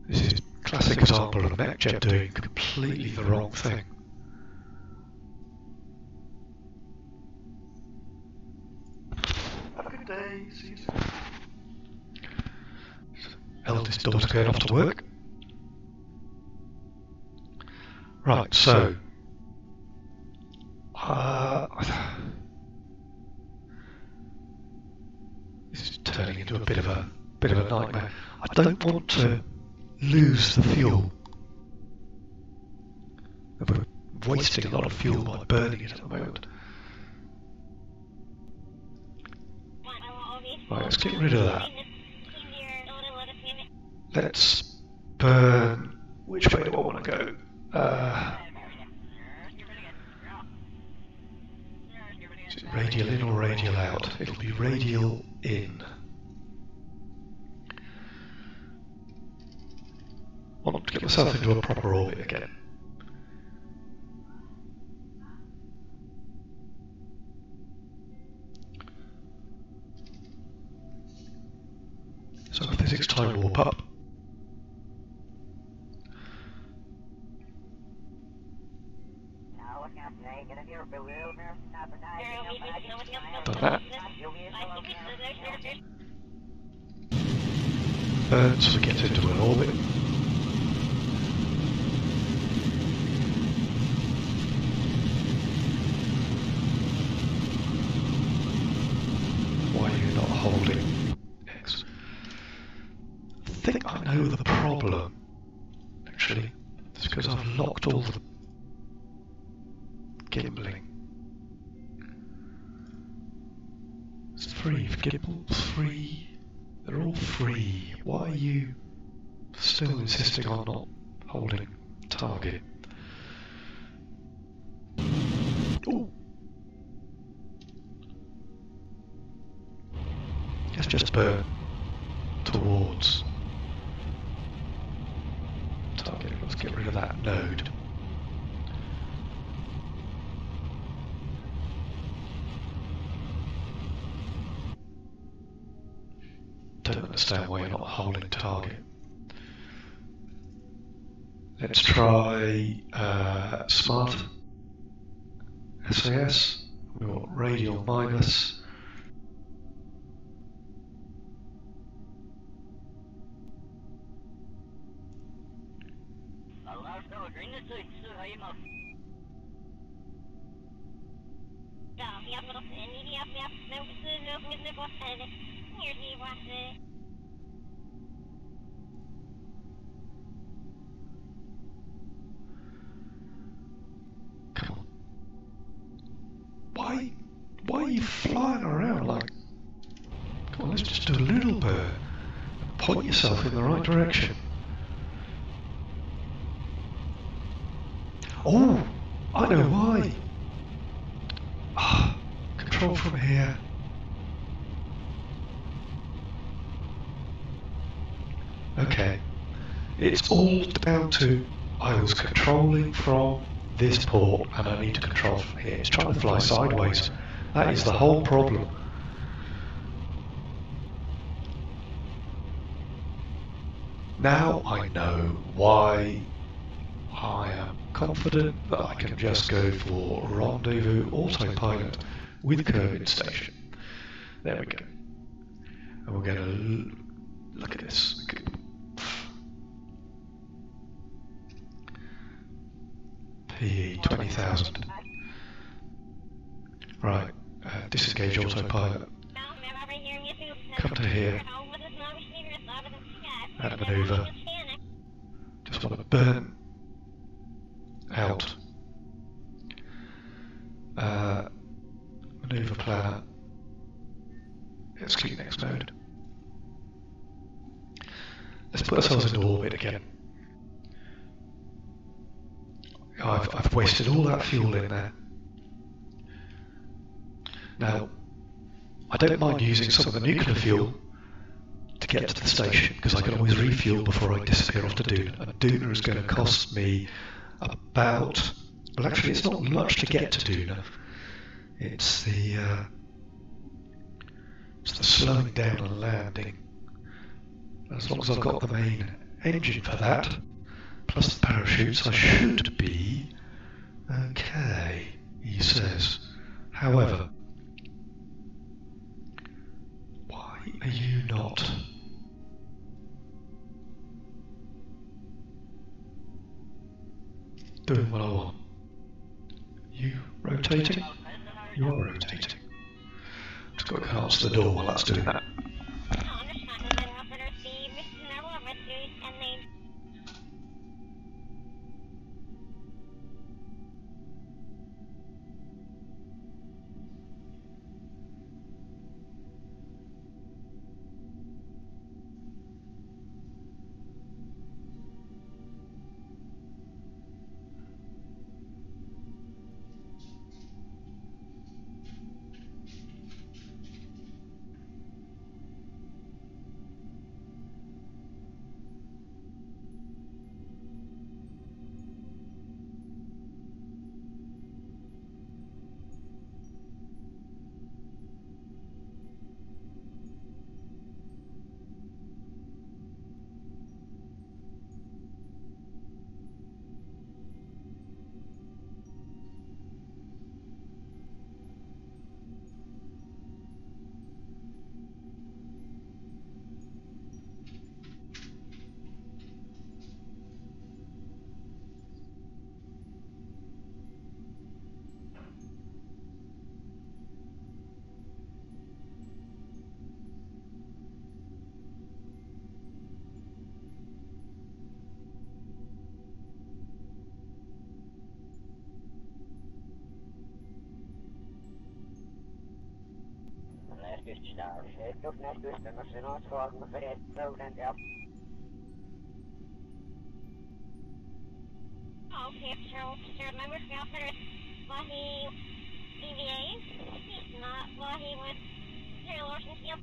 This is a classic example of MechJet doing completely the wrong thing. Day, see you soon. Eldest daughter going off to work. Right, so this is turning into a bit of a nightmare. I don't want to lose the fuel. We're wasting a lot of fuel by burning it at the moment. Right, let's get rid of that. Let's burn... Which way do I want to go? Is it radial in or radial out? It'll be radial in. I want to get myself into a proper orbit again. So physics time warp up. Done that. So we get into an orbit. Why are you not holding X? I think I know the problem. Actually, it's because I've locked all the gimbaling. It's free. Gimbal free. They're all free. Why are you still insisting on not holding target? Ooh. Let's just burn towards target. Let's get rid of that node. Don't understand why you're not holding target. Let's try smart SAS. We want radial minus. Come on. Why are you flying around like... Come on, let's just do a little burn. Point yourself in the right direction. Oh, I know why. Control from here. Okay. It's all down to I was controlling from this port and I need to control from here. It's trying to fly sideways. That is the whole problem. Now I know why I am confident that I can just go for rendezvous autopilot with Kerbin Station. There we go. And we're going to look at this. PE 20,000. Right, disengage autopilot. Come to here. And manoeuvre. Just want to burn out. Manoeuvre planner. Execute next mode. Let's put ourselves into orbit again. I've wasted all that fuel in there. Now, I don't mind using some of the nuclear fuel to get to the station, because I can always refuel before I disappear off to Duna. And Duna is going to cost me about... Well, actually, it's not much to get to Duna. It's the slowing down and landing. As long as I've got the main engine for that, plus the parachutes, I should be okay, he says. However, why are you not doing what I want? You rotating? You are rotating. Just got to answer the door while that's doing that. Okay, so remember Falconer while he EVA, not while he was Terry Larson's field.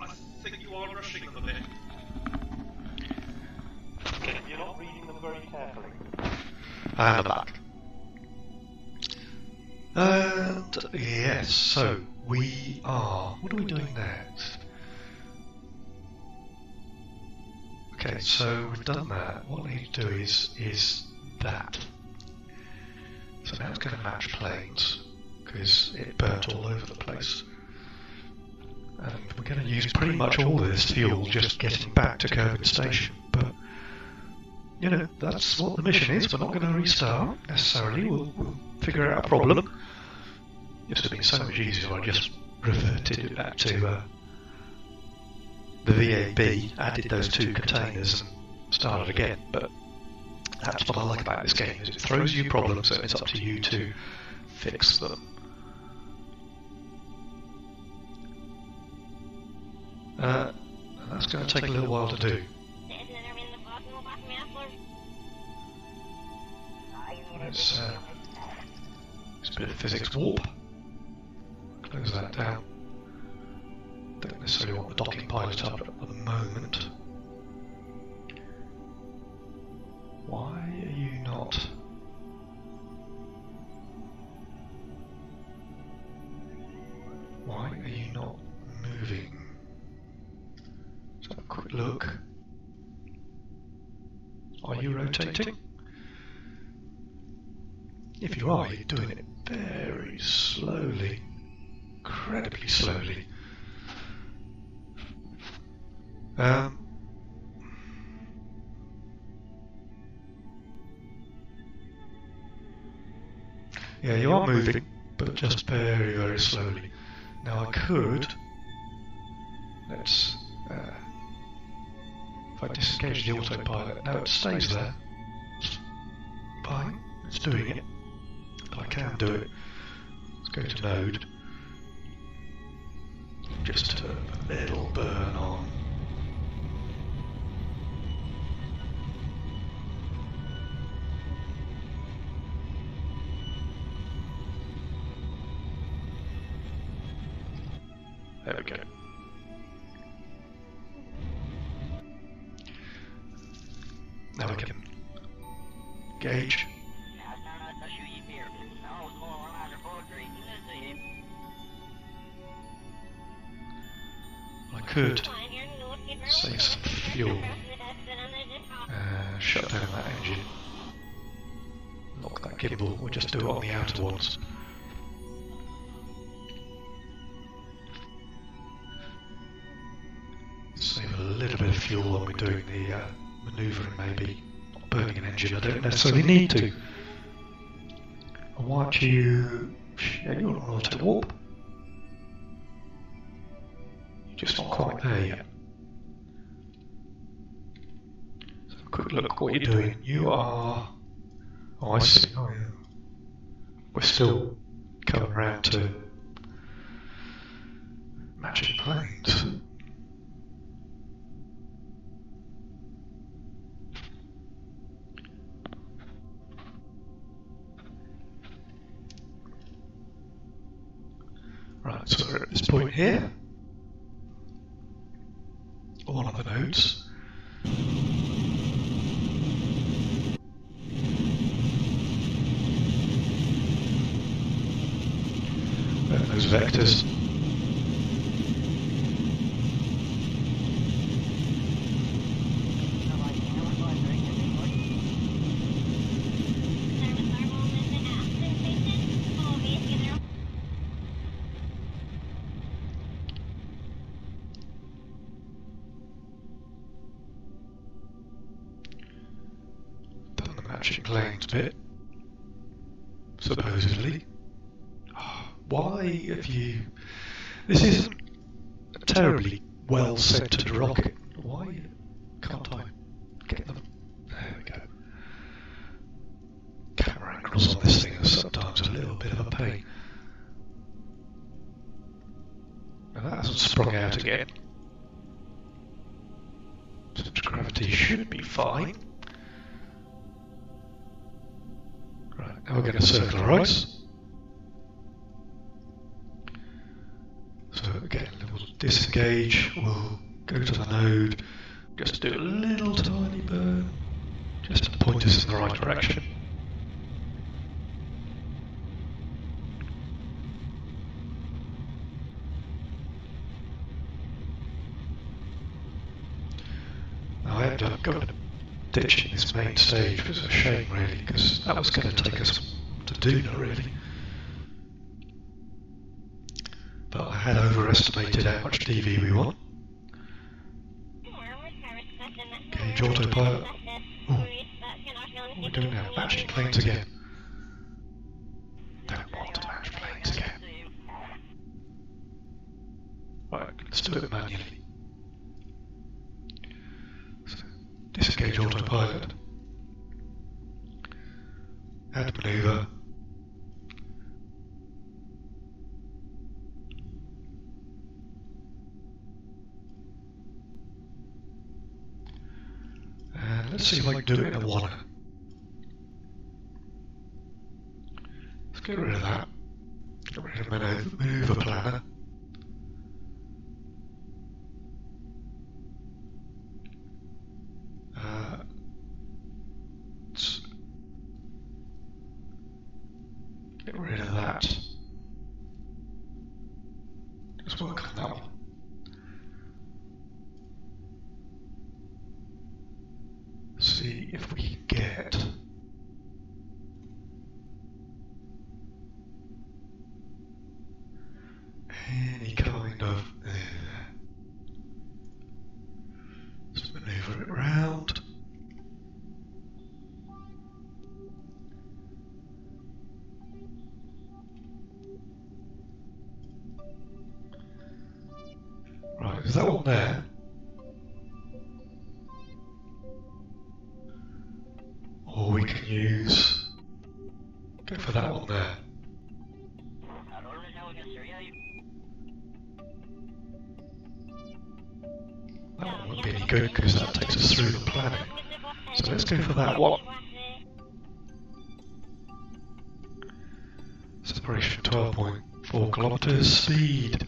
I think you are rushing them a bit. You're not reading them very carefully. And I'm back. And yes, so we are. What are we doing next? Okay, so we've done that. What we need to do is that. So now it's going to match planes because it burnt all over the place. And we're going to use pretty much all of this fuel just getting back to Kerbin Station. But you know, that's what the mission is. We're not going to restart necessarily. We'll figure out a problem. It would have been so much easier if I just reverted it back to the VAB, added those two containers and started again. But that's what I like about this game, is it throws you problems and it's up to you to fix them. And that's going to take a little while to do. It's a bit of physics warp. Close that down. Don't necessarily want the docking pilot up at the moment. Why are you not? Why are you not moving? Let's have a quick look. Are you rotating? If you are, you're doing it very slowly, incredibly slowly. Yeah, you are moving, but just very, very slowly. Now I could, let's, if I disengage the autopilot, now it stays there. It's fine, it's doing it. But I can do it. Let's go to node. Just turn a little burn on. There we go. Now we can gauge. I could save some fuel, shut down that engine, lock that gimbal, or just do it on the outer ones. Save a little bit of fuel when we're doing the manoeuvring, maybe. Not burning an engine, I don't necessarily need to. I want you... Yeah, you're on auto warp. just not quite there yet. So a quick look at what you're doing. You are... Oh, I see. Oh, yeah. We're still coming around to matching planes. Right, so we're at this point here. All of the nodes. Those vectors. Done the matching planes bit. Supposedly. Why have you... This isn't a terribly well-centered rocket. Why can't I get them? There we go. Camera angles on this thing are sometimes a little bit of a pain. Now that hasn't sprung out again. Centre gravity should be fine. Right, now we're going to circle our ice. So again, we'll disengage, we'll go to the node, just do a little tiny burn, just to point us in the right direction. Now I ended up going to ditching this main stage, which was a shame really, because that was going to take us to Duna really. But I had overestimated how much DV we want. Gauge autopilot. Oh, what are we doing now? Matching planes again. Don't want to match planes again. Right, let's do it manually. So, disengage autopilot. Add maneuver. Let's see if I can do it in a one. Let's get rid of that. Get rid of maneuver planner. Let's get rid of that. Let's work on that one. See if we can get any kind of let's maneuver it round. Right, is that one there? Or we can use... Go for that one there. That one won't be any good because that takes us through the planet. So let's go for that one. Separation 12.4 kilometers. Speed.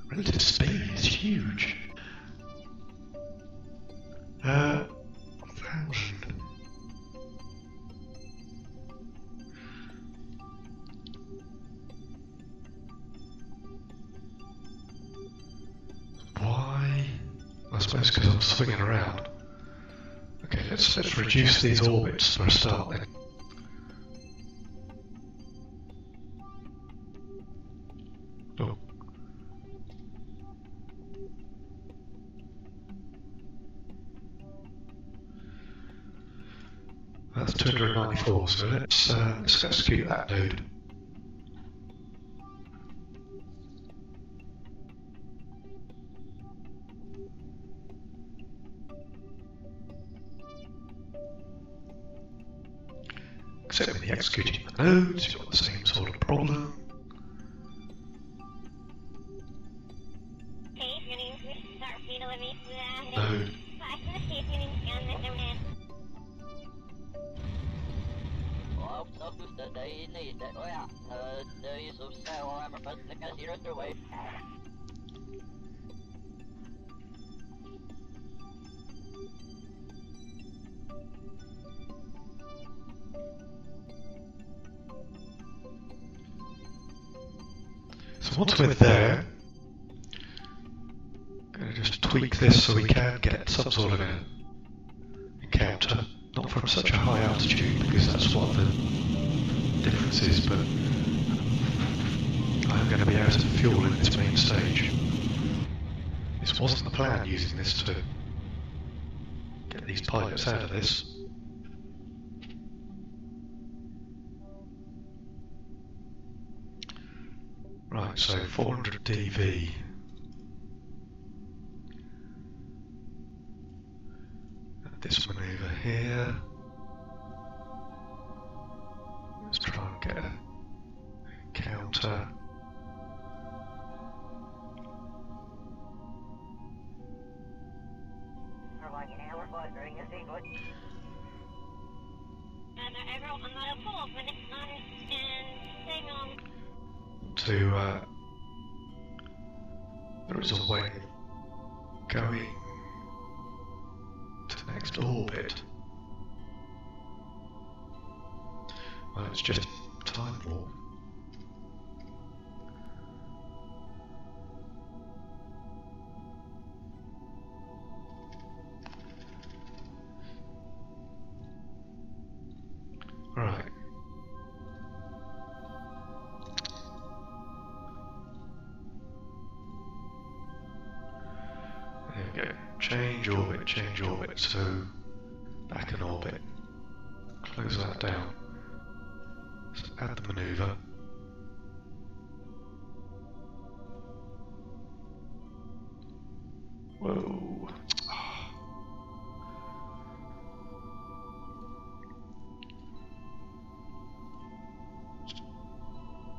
Relative speed is huge. 1,000. Why? I suppose because I'm swinging around. Okay, let's reduce these orbits for a start then. Oh. That's 294, so let's execute that node. except with the executing the nodes, you've got the same sort of problem. Node. So once we're there, I'm going to just tweak this so we can get some sort of an encounter, not from such a high altitude because that's what the difference is, but I'm going to be out of fuel in this main stage. This wasn't the plan, using this to get these pilots out of this. Right, so 400 DV. This manoeuvre here. Let's try and get a counter. There is a way of going to the next orbit. Well, it's just time warp. Right. There we go. Change orbit, so back in orbit. Close that down. So add the manoeuvre. Whoa.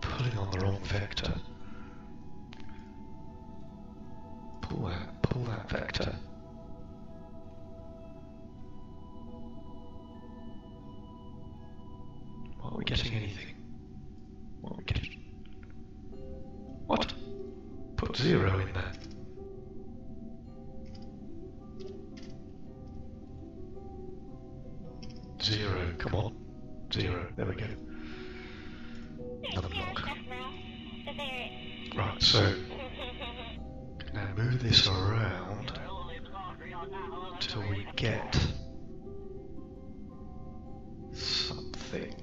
Pulling on the wrong vector. Pull that vector. Are we getting anything? What are we getting? What? Put 0 in there. Zero, come on. 0, there we go. Another block. Right, so now move this around until we get something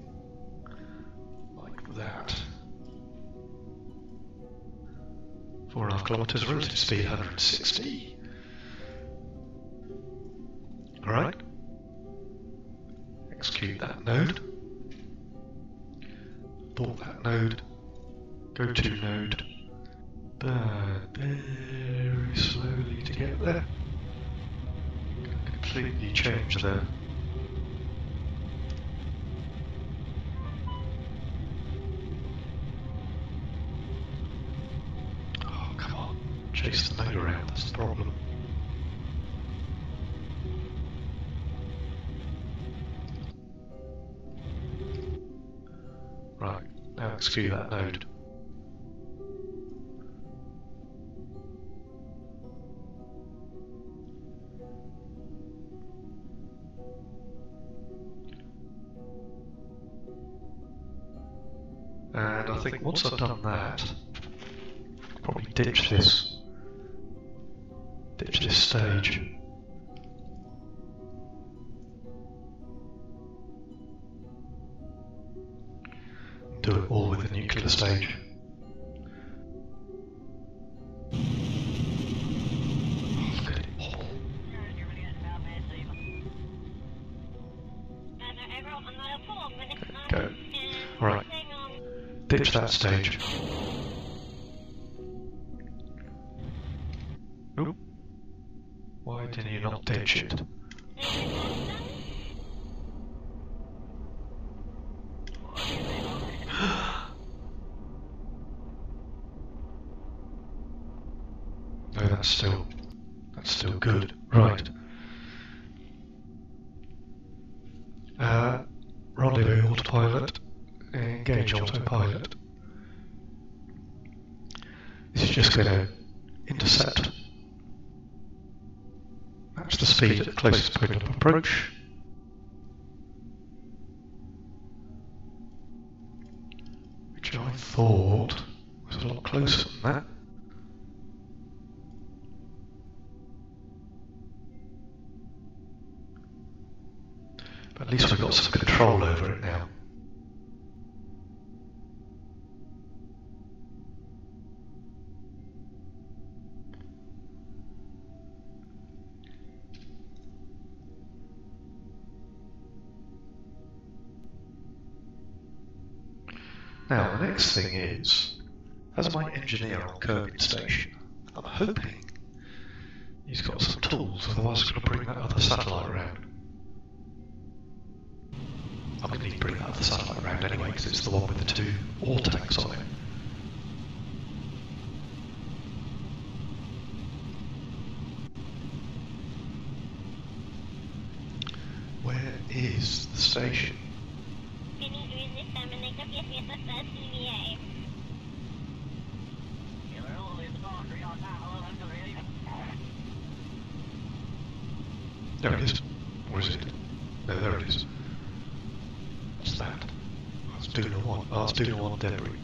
like that. 4.5 kilometers, relative speed 160. Alright. Execute that node. Abort that node. Go to node. Burn very slowly to get there. Completely change the oh, come on. Chase the node around, that's the problem. Right, now execute that node. And I think once I've done that, I'll probably ditch this stage. Do it all with the nuclear stage. Look at it all. Go. Alright. Ditch that stage. Oop. Why didn't you not ditch it? That's still good. Right. Rendezvous autopilot. Engage autopilot. This is just going to intercept. Match the speed at the closest point of approach. Which I thought was a lot closer than that. But at least we've got some control over it now. Now the next thing is, as my engineer on Kerbin Station, I'm hoping he's got some tools, otherwise I'm going to bring that other satellite around. I'm going to need to bring that other satellite around anyway, because it's the one with the two ore tanks on it. Where is the station? There it is. Or is it? No, there it is. What's that? Oh, it's doing a one. Oh, it's doing a one debris.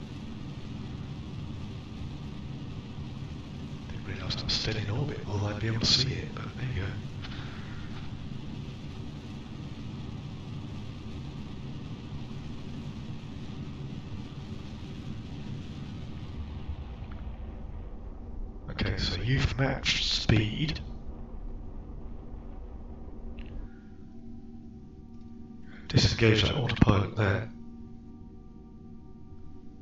Didn't realise I was still in orbit, although I'd be able to see it, but there you go. Okay, so you've matched speed. Disengage that autopilot there.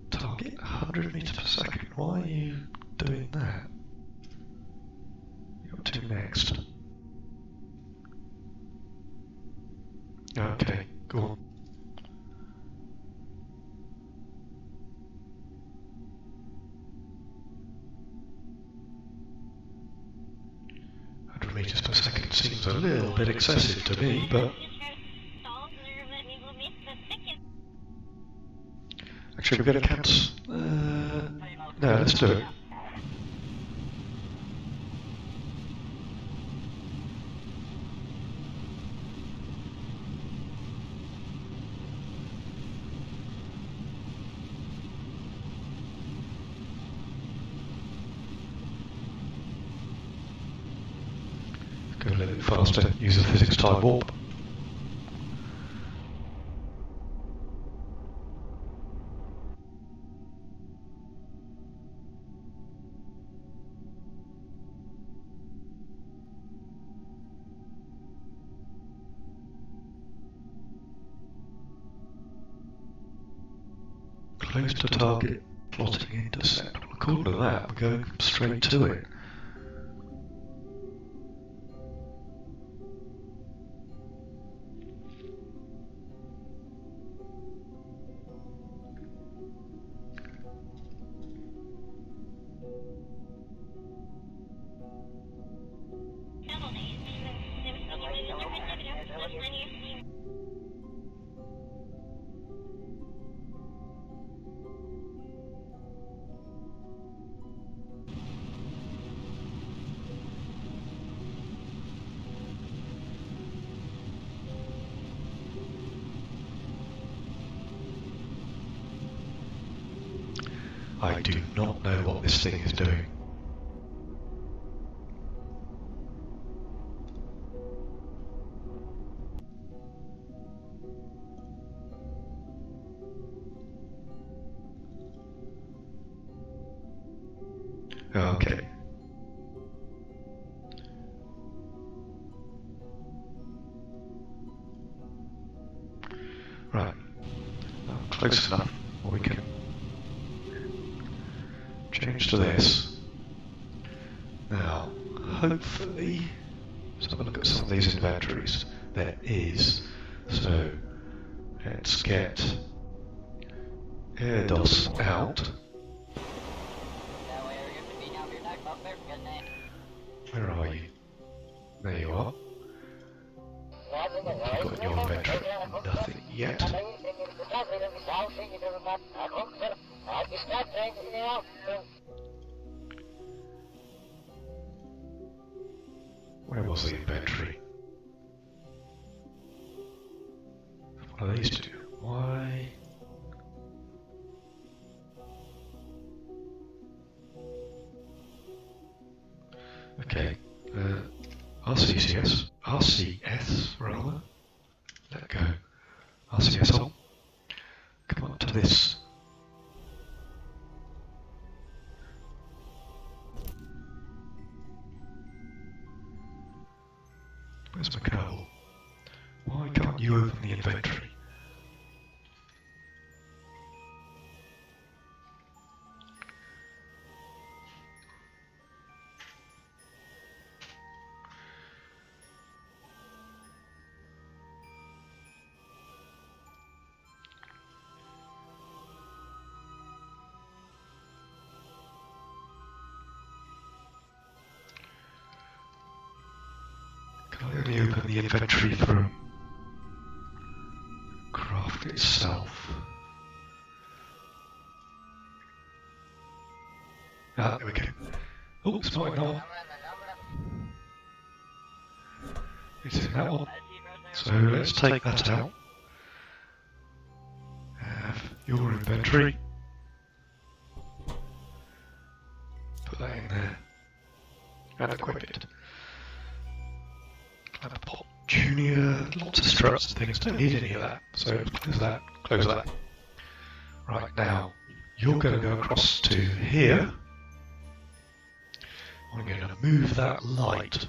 Target 100 meters per second. Why are you doing that? What to next? Okay, go on. Meters per second seems a little bit excessive to me, but actually we're going to cancel. No, let's do it. Go a little bit faster, use the physics time warp. Close to target, plotting intercept. Well, according to that, we're going straight to it. I do not know what this thing is doing. Okay. Right. Close enough. We can change to this. Now, hopefully, let's have a look at some of these inventories. There is. So, let's get AirDOS out. Where are you? There you are. What have you got in your inventory? Nothing yet. Where was the inventory? What are these two? Why? Okay. RCS rather. Let go. RCS on. Come up to this. Where's McCall? Why can't you open the inventory? Can I only open the inventory from craft itself? Ah, there we go. Oh, it's not on. It's in that one. So let's take that out. Have your inventory. Put that in there. And equip it. Pop Junior, lots of struts and things, don't need any of that. So close that, close that. Right, now, you're going to go across to here. I'm going to move that light.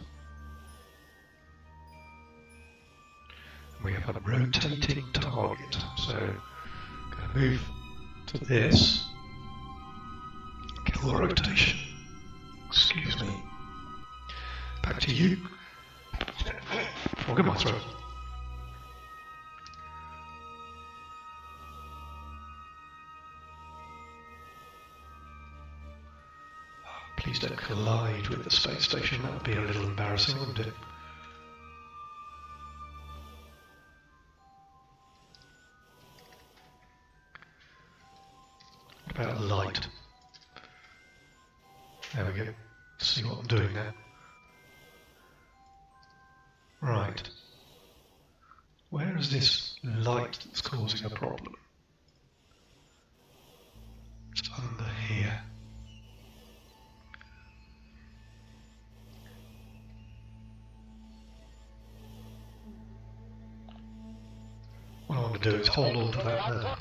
We have a rotating target, so I'm going to move to this. Kill the rotation. Excuse me. Back to you. Look at my throat. Please don't collide with the space station, that would be a little embarrassing, wouldn't it? What about light? There we go. See what I'm doing now. Right. Where is this light that's causing a problem? It's under here. What I want to do is hold on to that there.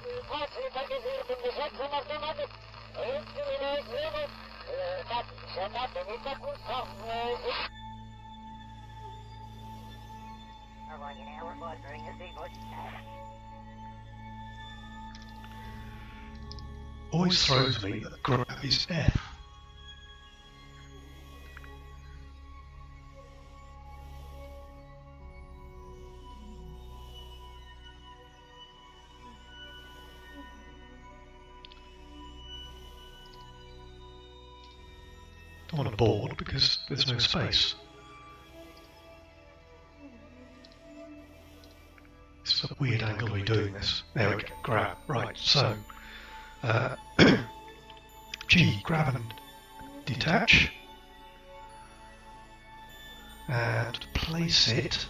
Always throws me that grab is F. Don't want a board because there's no space. It's a weird angle we're doing this. There we go, grab. Right, so G, grab and detach, and place it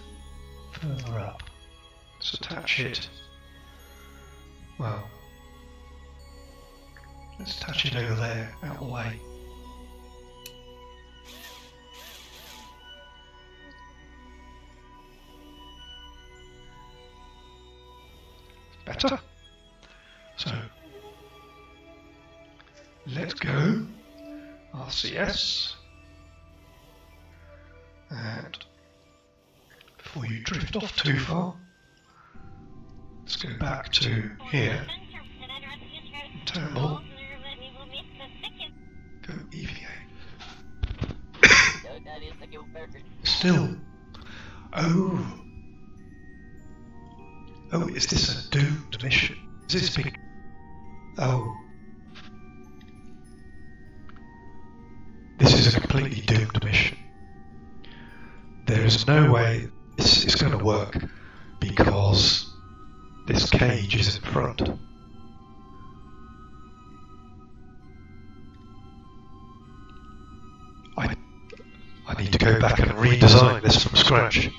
further up. Let's attach it. Well, let's attach it over there, out of the way. Better. So let go, RCS, and before you drift off too far, let's go back to here, terminal, go EVA. Still, oh, is this a doomed mission? Is this big? Oh. This is a completely doomed mission. there is no way this is going to work because this cage is in front. I need to go back and redesign this from scratch.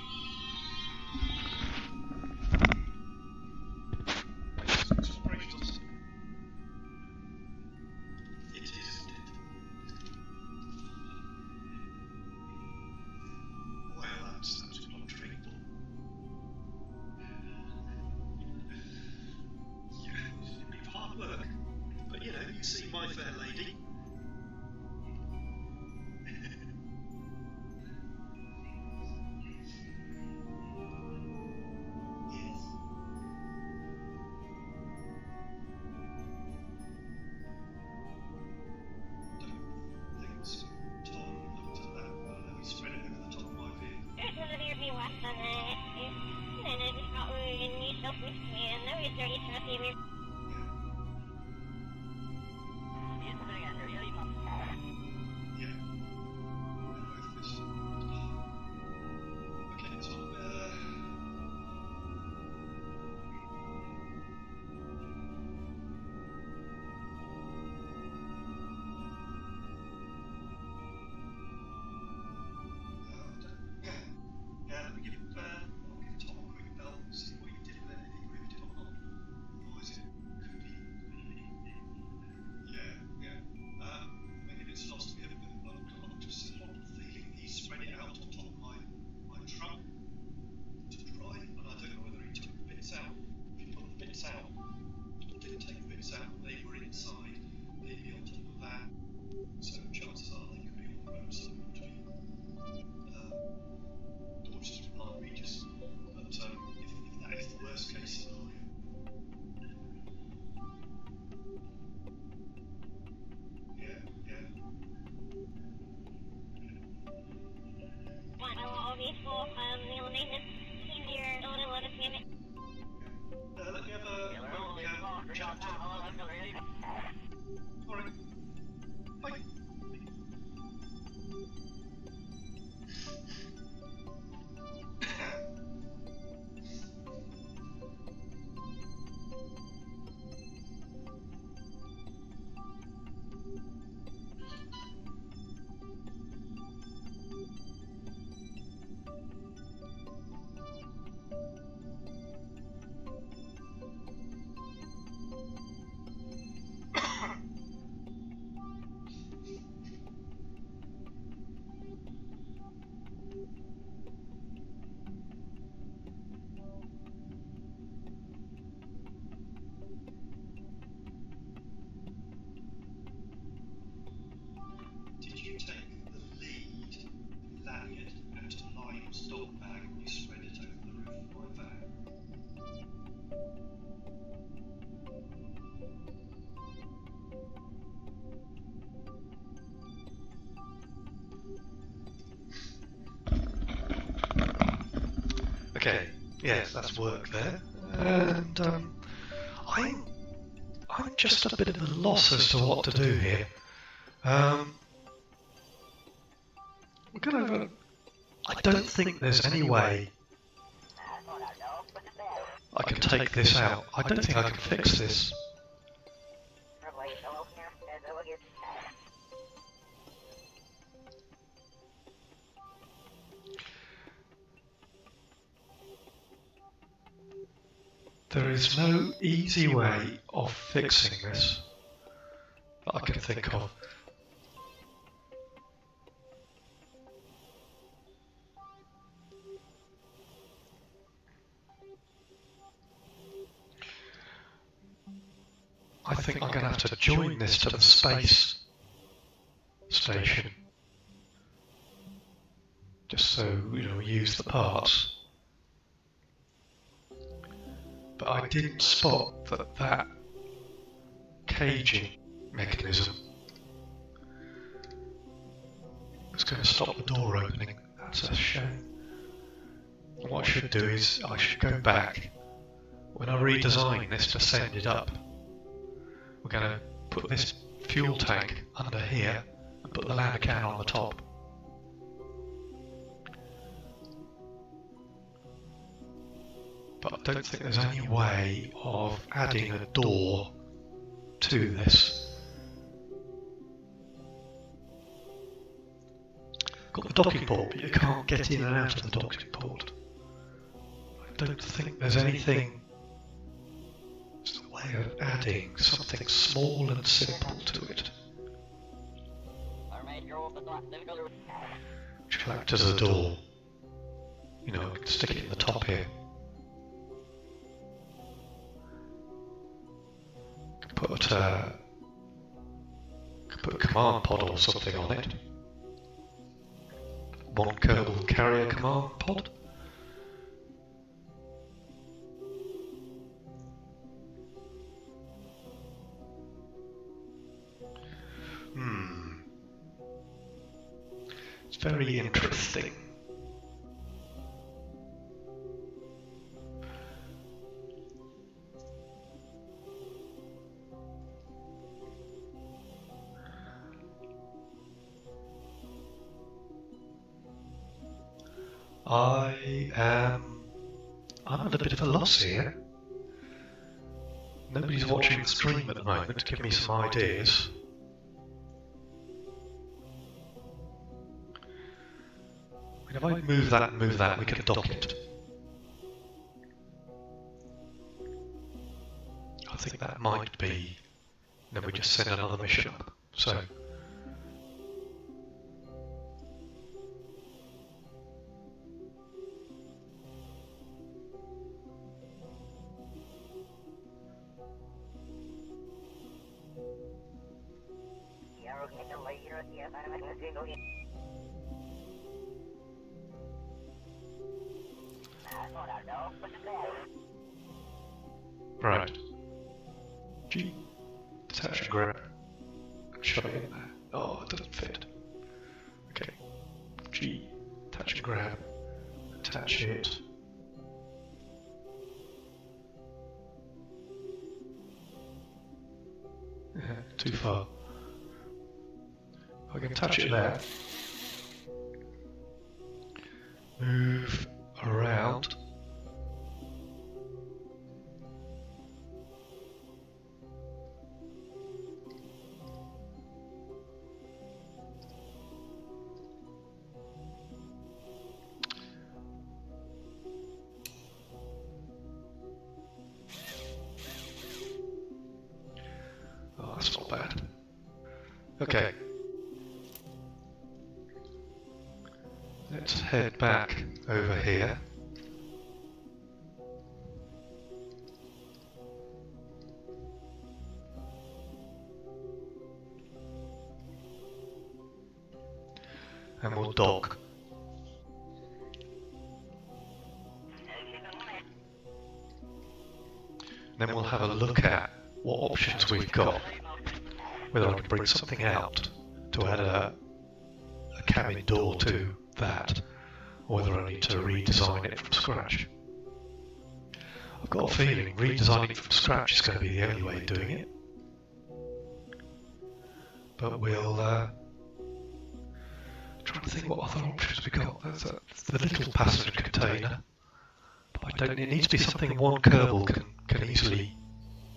Okay, yes, that's work there. And I'm just a bit of a loss as to what to do here. We're gonna. I don't think there's any way I can take this out. I don't think I can fix this. There is no easy way of fixing this that I can think of. I think I'm going to have to join this to the space station, just so we use the parts. But I didn't spot that caging mechanism was going to stop the door opening. That's a shame. What I should do is I should go back when I redesign this to send it up. We're going to put this fuel tank under here and put the lander can on the top. but I don't think there's any way of adding a door to this. Got the docking port, but you can't get in and out of the docking port. I don't think there's anything, there's a way of adding something small and simple to it, which will act as a door. You know, I could stick it in the top here. Put a command pod or something on it. One Kerbal carrier command pod. It's very interesting. I'm at a bit of a loss here. Nobody's watching the stream at the moment to give me some ideas. I mean, if I move that, we can dock it. I think that might be. Then we just send another mission up. So. Right. G. Detach and grab. Shove it in there. Oh, it doesn't fit. Okay. G. Attach and grab. Attach it. Too far. I can touch it there. Move around. Oh, that's not bad. Okay. Let's head back over here. And we'll dock. Then we'll have a look at what options we've got. Whether I can bring something out to add a cabin door to that, or whether I need to redesign it from scratch. I've got a feeling redesigning it from scratch is going to be the only way of doing it. But we'll try to think what other options we got. There's the little passenger container. But it needs to be something one Kerbal can easily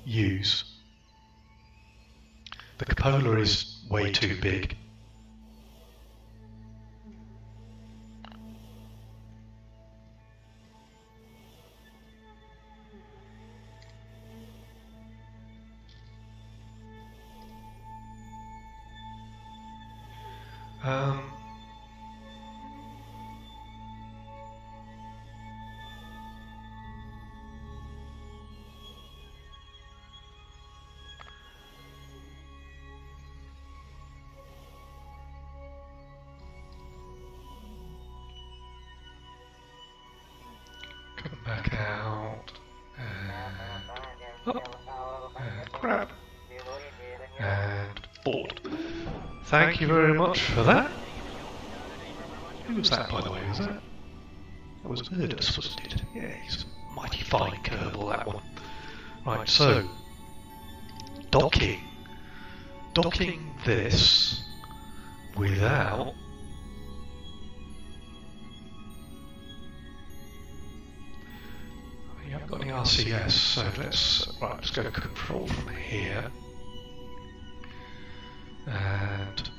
use. The cupola is way too big. Come back out, and up, and grab, and board. Thank you very much for that. Who was that, by the way? Was that? That was Murdus, wasn't it? Yeah, he's a mighty fine Kerbal, that one. Right, so docking this without you haven't got any RCS, so let's go control from here. And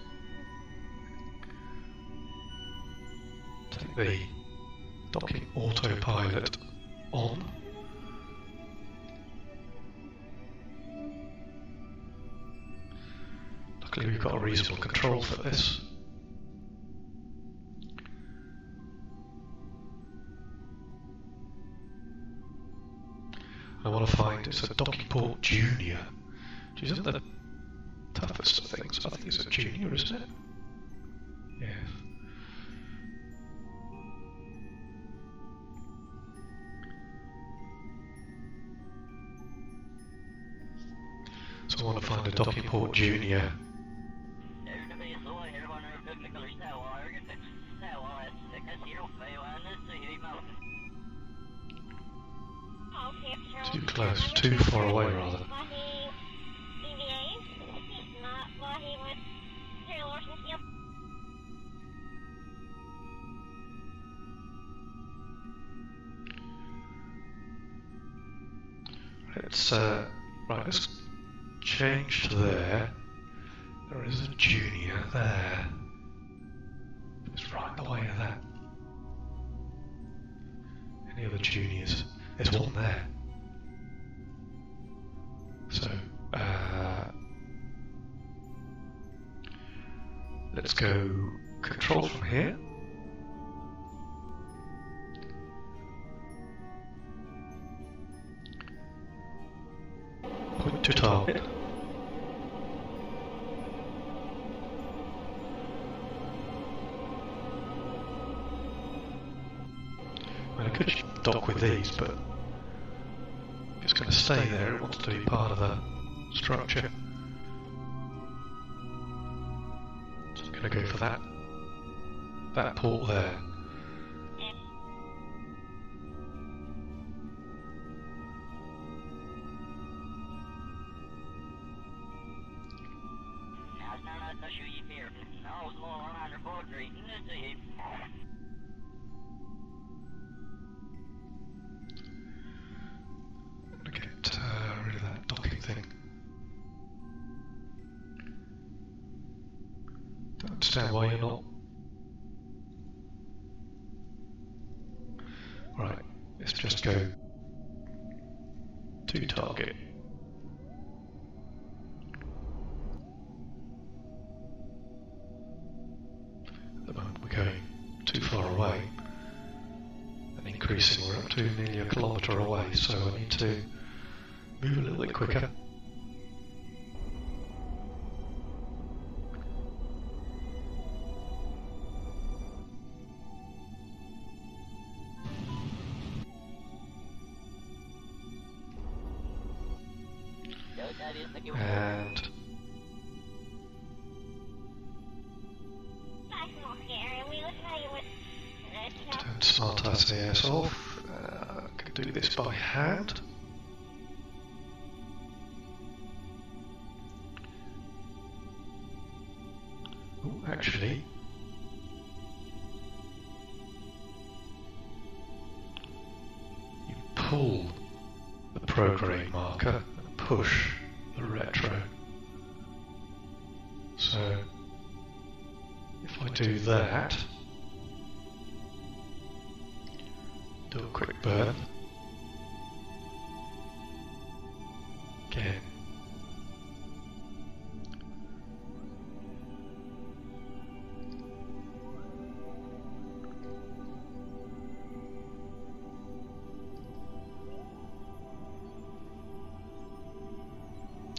take the docking autopilot on. Luckily we've got a reasonable control for this. I want to find, it's a docking port junior, which isn't the toughest of things. I think it's a junior, isn't it? Yes. So I want to find a docking port junior. Too close, too far away rather. Let's change to there. There is a junior there. It's right in the way of that. Any other juniors? There's one there. So, let's go control from here. Point to target. I could dock with these, but it's going to stay there. It wants to be part of the structure. So I'm going to go for that port there. Get rid of that docking thing. Don't understand why you're not. Right, let's just go to target. At the moment we're going too far away and increasing. We're up to nearly a kilometre away, so I need to move a little bit quicker. And turn Smart SAS off. I can do this by hand. Oh, actually, you pull the prograde marker and push the retro. So if I do that, do a quick burn again.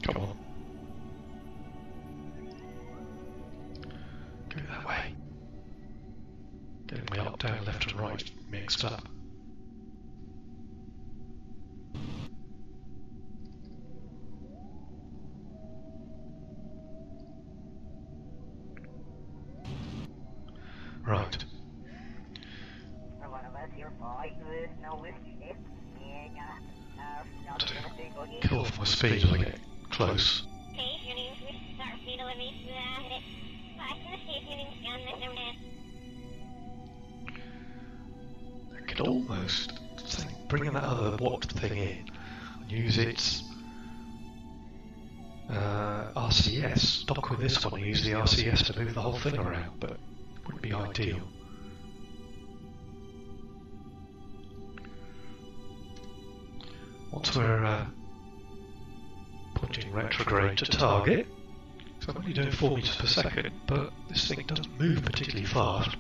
Come on. Go that way. Getting my up, down, left and right mixed up. Right. Kill off my speed as I get close. I could almost think bring that other what thing in, and use its RCS. Dock with this one and use the RCS to move the whole thing around, but it wouldn't be ideal. Once we're pointing retrograde to target, so I'm only doing 4 meters per second, but this thing doesn't move particularly fast.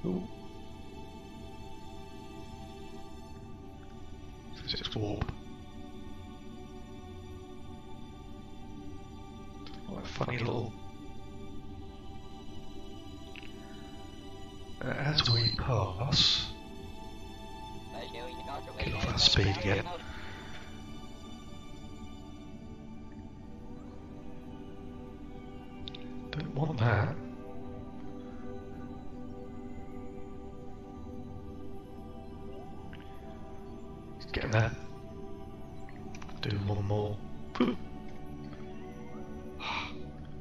Ooh. Physics warp. What a funny little... as we pass... get off our speed again. Don't want that. Get there. Do one more.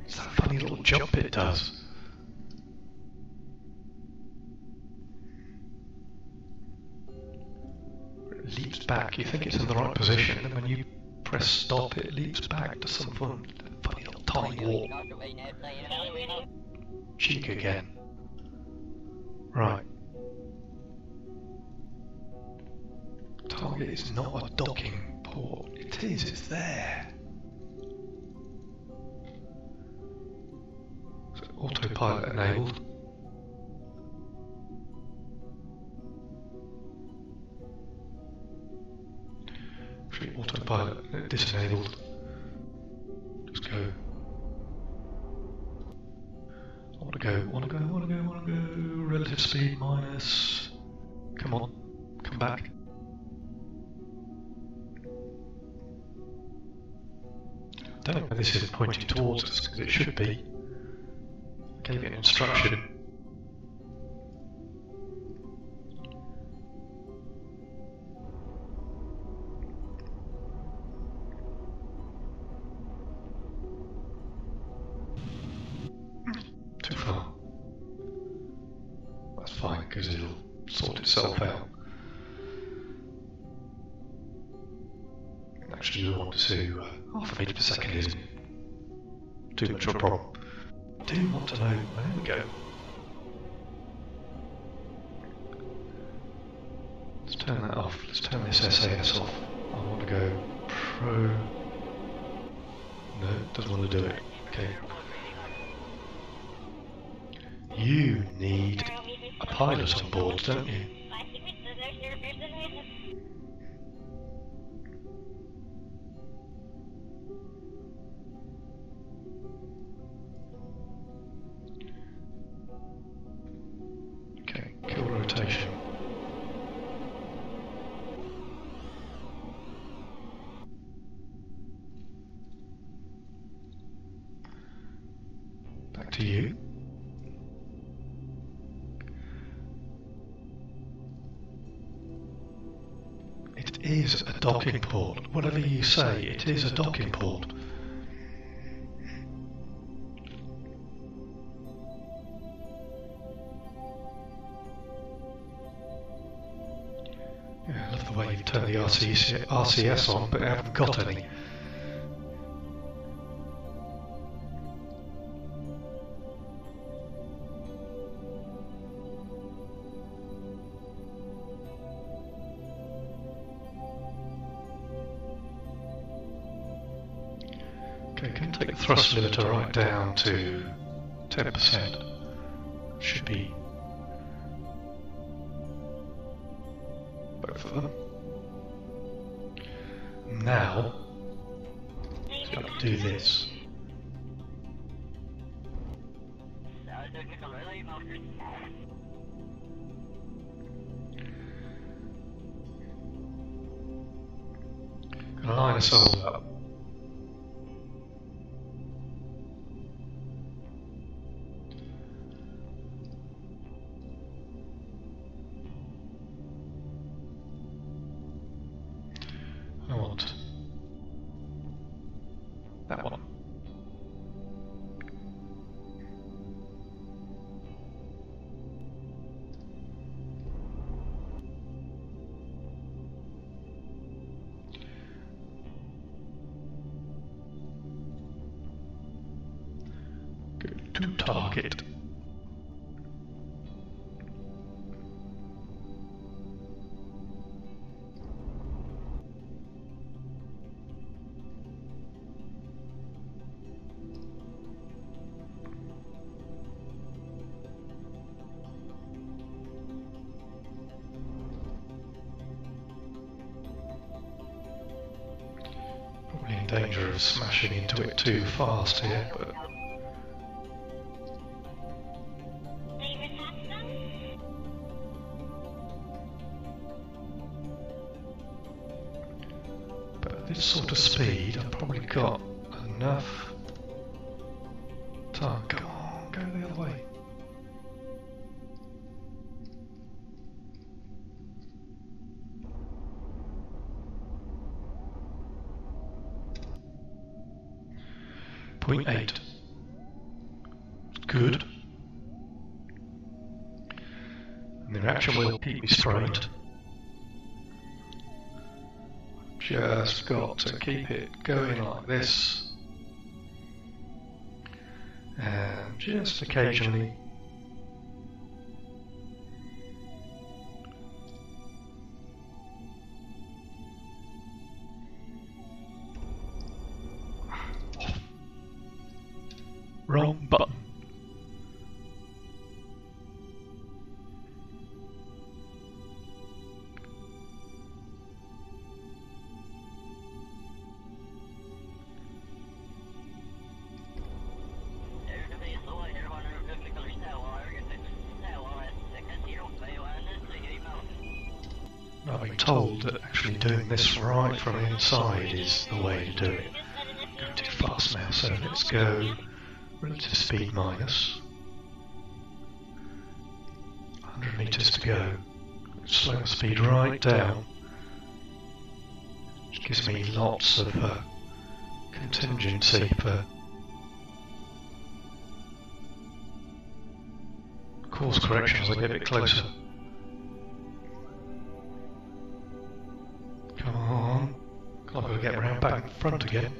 It's that funny little jump it does. It leaps back. You think it's in the right position, and when you press stop, it leaps back to some funny little tiny warp. Cheek again. Right. Target is not a docking port. It is, it's there. So autopilot enabled. Actually, autopilot disabled. Just go. I want to go. Relative speed minus. Come on, come back. I don't know where this is pointing towards us, because it should be. I gave it an instruction. Too far. That's fine, because it'll sort itself out. Actually, we want to half a meter per second isn't too much of a problem. I do want to know. There we go. Let's turn that off. Let's turn this SAS off. I want to go pro. No, doesn't want to do it. Okay. You need a pilot on board, don't you? Rotation. Back to you. It is a docking port. Whatever you say, it is a docking port. Yeah, I love the way you've turned the RCS on, but I haven't got any. Okay, can take the thrust limiter right down to 10%. Should be both of them. Now, it's got to do this. Gonna line ourselves up. I want that one. Go to target. Probably in danger of smashing into it too fast here, but David Hudson. at this sort of speed, I've probably got enough time. Come on, go the other way. Point 8. Good. And the reaction will keep me straight. Just got to keep it going like this. And just occasionally wrong button. I've been told that actually doing this right from inside is the way to do it. Going too fast now, so let's go relative speed minus. 100 meters to go. Slow the speed right down. Which gives me lots of contingency for course correction as I get a bit closer. Come on. I've got to get round back in front again.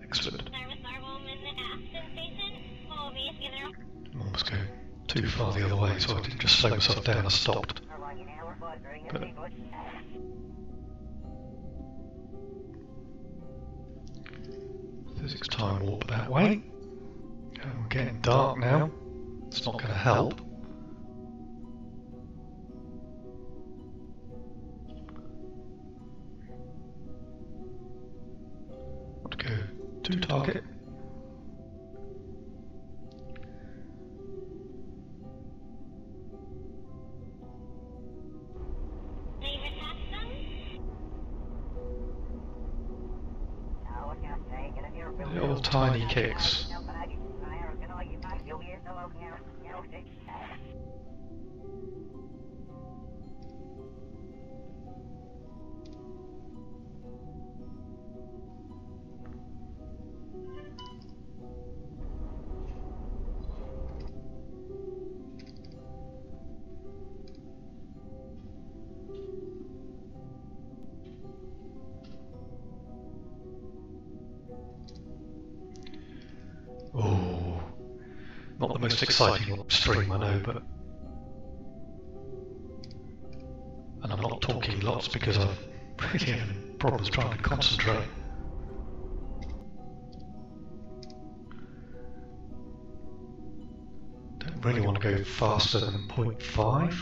Excellent. Service normal movement Aston Station. Will be together. I'm almost going too far the other way, so I didn't just slow myself down, I stopped. But physics time warp that way. And we're getting dark now. It's not going to help. Want to go to target. David Hudson. Little tiny kicks. Oh, not the most exciting stream, I know, but... And I'm not talking lots because I've really having problems trying to concentrate. Don't really want to go faster than 0.5.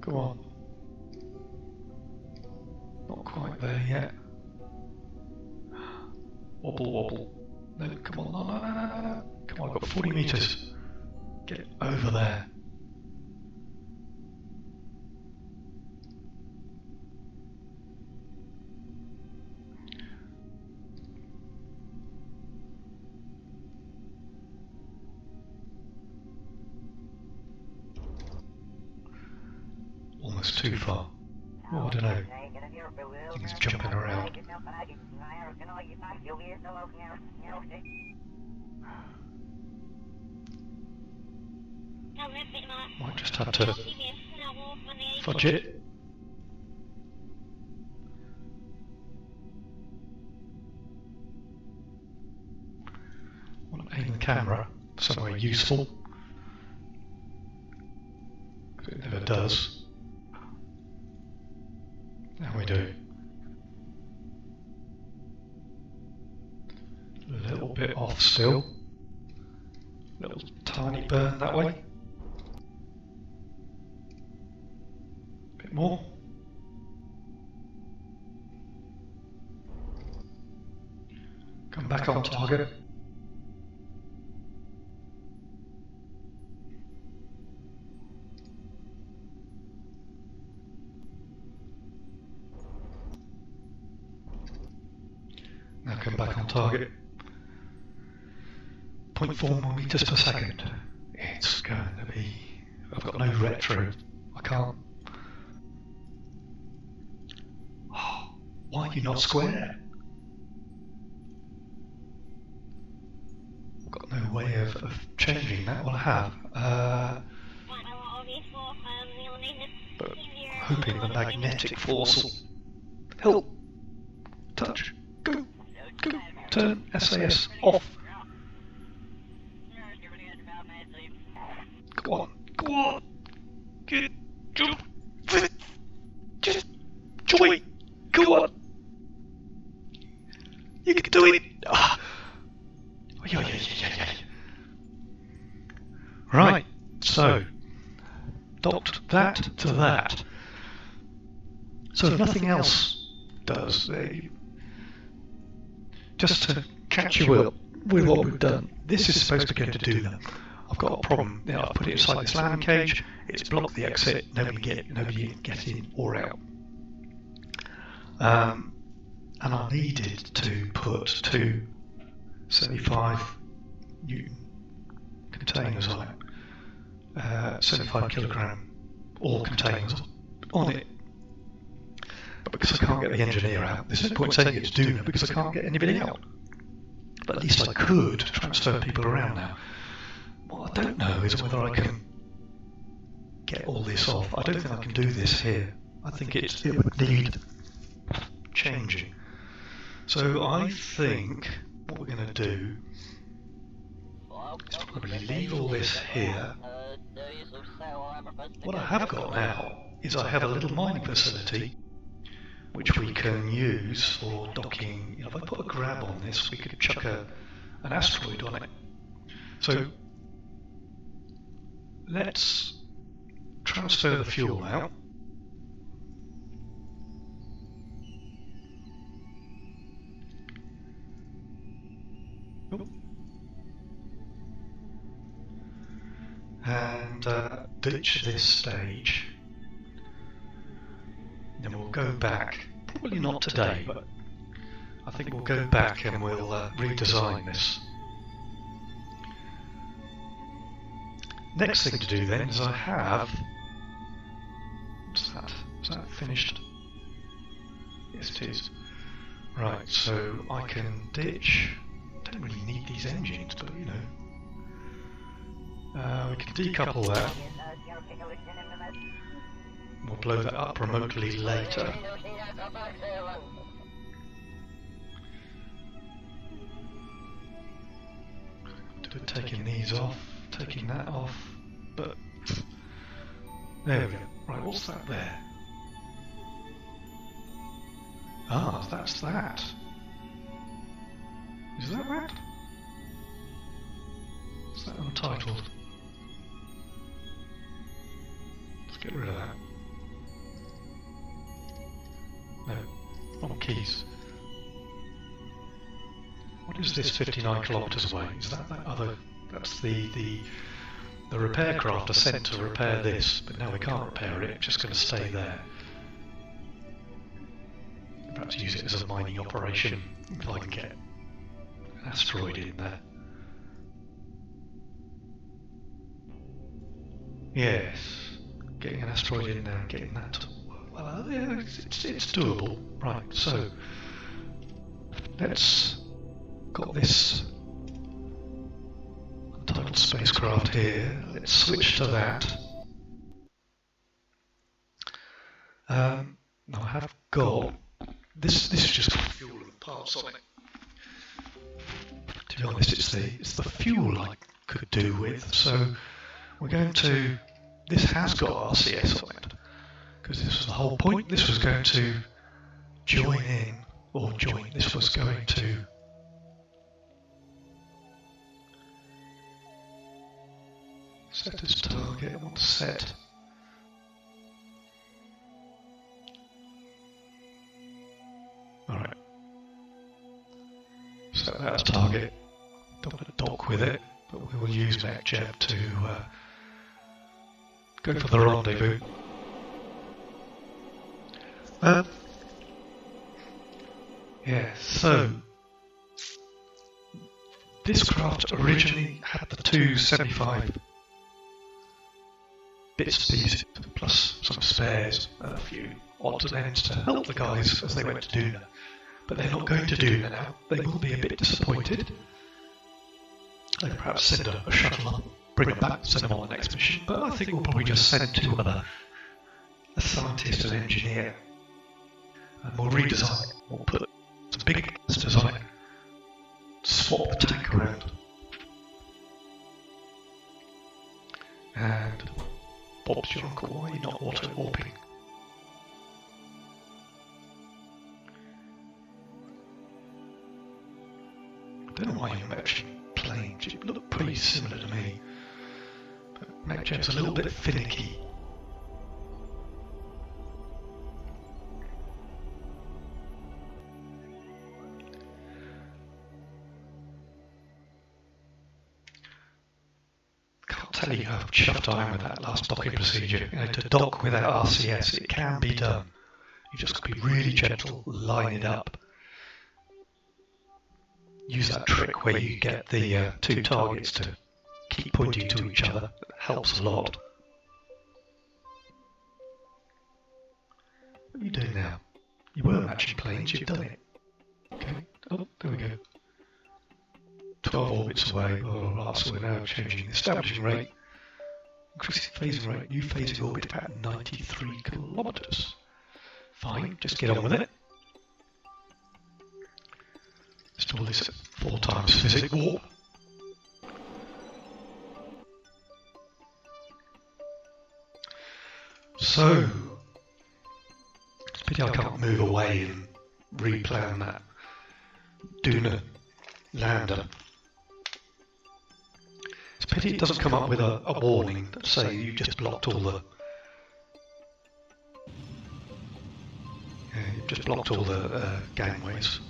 Go on. Not quite there yet. Wobble, wobble. No, come on, no. Come on, I've got 40 meters. Get over there. too far? Oh, I don't know. I think he's jumping around. Might just have to fudge it. I want to aim the camera somewhere useful. It never does. How we do? A little bit off still. Little tiny burn that way. Bit more. Come back on target. Now come back on target. 0.4 more meters per second. It's going to be... I've got no retro. I can't... Oh, why are you not square? I've got no way of changing that. Well, I have. But I'm hoping the magnetic force will help. Touch. Go. Go. Turn SAS off. Go on. Go on. Get. Just joy. Go on. You can do it. Ah. Yeah. Right. So, docked that to that. So if nothing else does, just to catch you up with what we've done, this is supposed to be going to do that. I've got a problem. I've put it inside this landing cage. It's blocked the exit. Nobody get in or out. And I needed to put 2 75 Newton containers on it. 75 kilogram all containers on it. But because I can't get the engineer out, there's no point saying it's Duna because I can't get anybody out. But at least I could transfer people around now. What I don't know is whether I can get all this off. I don't think I can do this here. I think it would need changing. So I think what we're going to do is probably leave all this here. What I have got now is I have a little mining facility which we can use for docking. If I put a grab on this, we could chuck an asteroid on it. So let's transfer the fuel out. And ditch this stage. Then we'll go back, probably not today, but I think we'll go back and we'll redesign this. Next thing to do then is I have... What's that? Is that finished? Yes it is. Right, so I can ditch... Don't really need these engines, but you know... we can decouple that. We'll blow that up remotely later. Taking these off, taking that off, but there we go. Right, what's that there? Ah, that's that. Is that that? Is that untitled? Let's get rid of that. No, wrong keys. What is this 59 kilometres away? Is that other... That's the repair craft are sent to repair this, but now we can't repair it, it's just going to stay there. Perhaps use it as a mining operation if I can get an asteroid in there. Yes, getting an asteroid in there and getting that it's doable. Right, so let's got this untitled spacecraft here. Let's switch to that. Now I have got this. This is just got fuel and parts on it. To be honest, it's the fuel I could do with. So we're going to. This has got RCS on it because this was the whole point. This was going to join in or join. This was going to set as target. I want to set. Alright. Set that as target. Don't want to dock with it, but we will use MechJeb to go for the rendezvous. Yeah, so this craft originally had the 275 bits and pieces, plus some spares and a few odds and ends to help the guys as they went to Duna. But they're not going to Duna now. They will be a bit disappointed. They'll perhaps send a shuttle up, bring them back, send them on the next mission. But I think we'll probably just send two other, a scientist and an engineer. And we'll redesign it. We'll put some big blasters on it. Swap the tank around. And Bob's your uncle, why are you not auto-warping? I don't know why you're mentioning planes, you look pretty similar to me. But MechJeb's a little bit finicky. Tell you how chuffed I am with that last docking procedure. You know, to dock without RCS, it can be done. You just got to be really gentle, line it up. Use that trick where you get the two targets to keep pointing to each other. It helps a lot. What are you doing now? You were matching planes, you've done it. Okay, oh, there we go. 12 orbits away, so we're now changing the establishing rate, increasing phasing rate, new phasing orbit about 93 kilometers. Fine, just get on with it. Install this at 4 times physics warp. So, it's a pity I can't move away and replan that Duna lander. It's a pity it doesn't come up with a warning that say you just blocked all the gangways.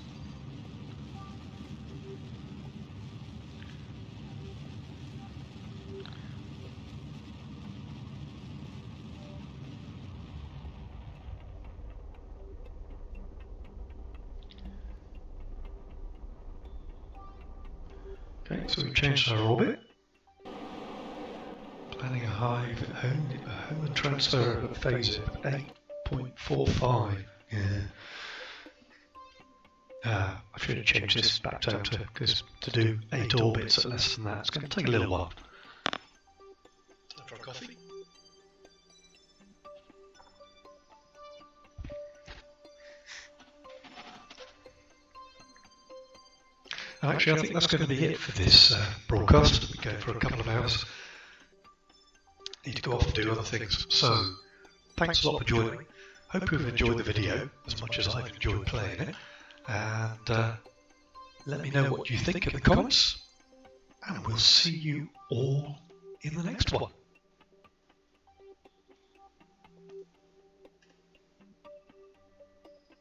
Okay, so we've changed our orbit. Planning a hive at home and transfer of phase of 8.45. Yeah. I should have changed this back down to, because to do 8 orbits at less than that, it's going to take a little while. Time for a coffee. Actually, I think that's going to be it for this broadcast. We go for a couple of hours. Need to go off and do other things. So, thanks a lot for joining. Hope you've enjoyed the video as much as I've enjoyed playing it. And let me know what you think in the comments. And we'll see you all in the next one.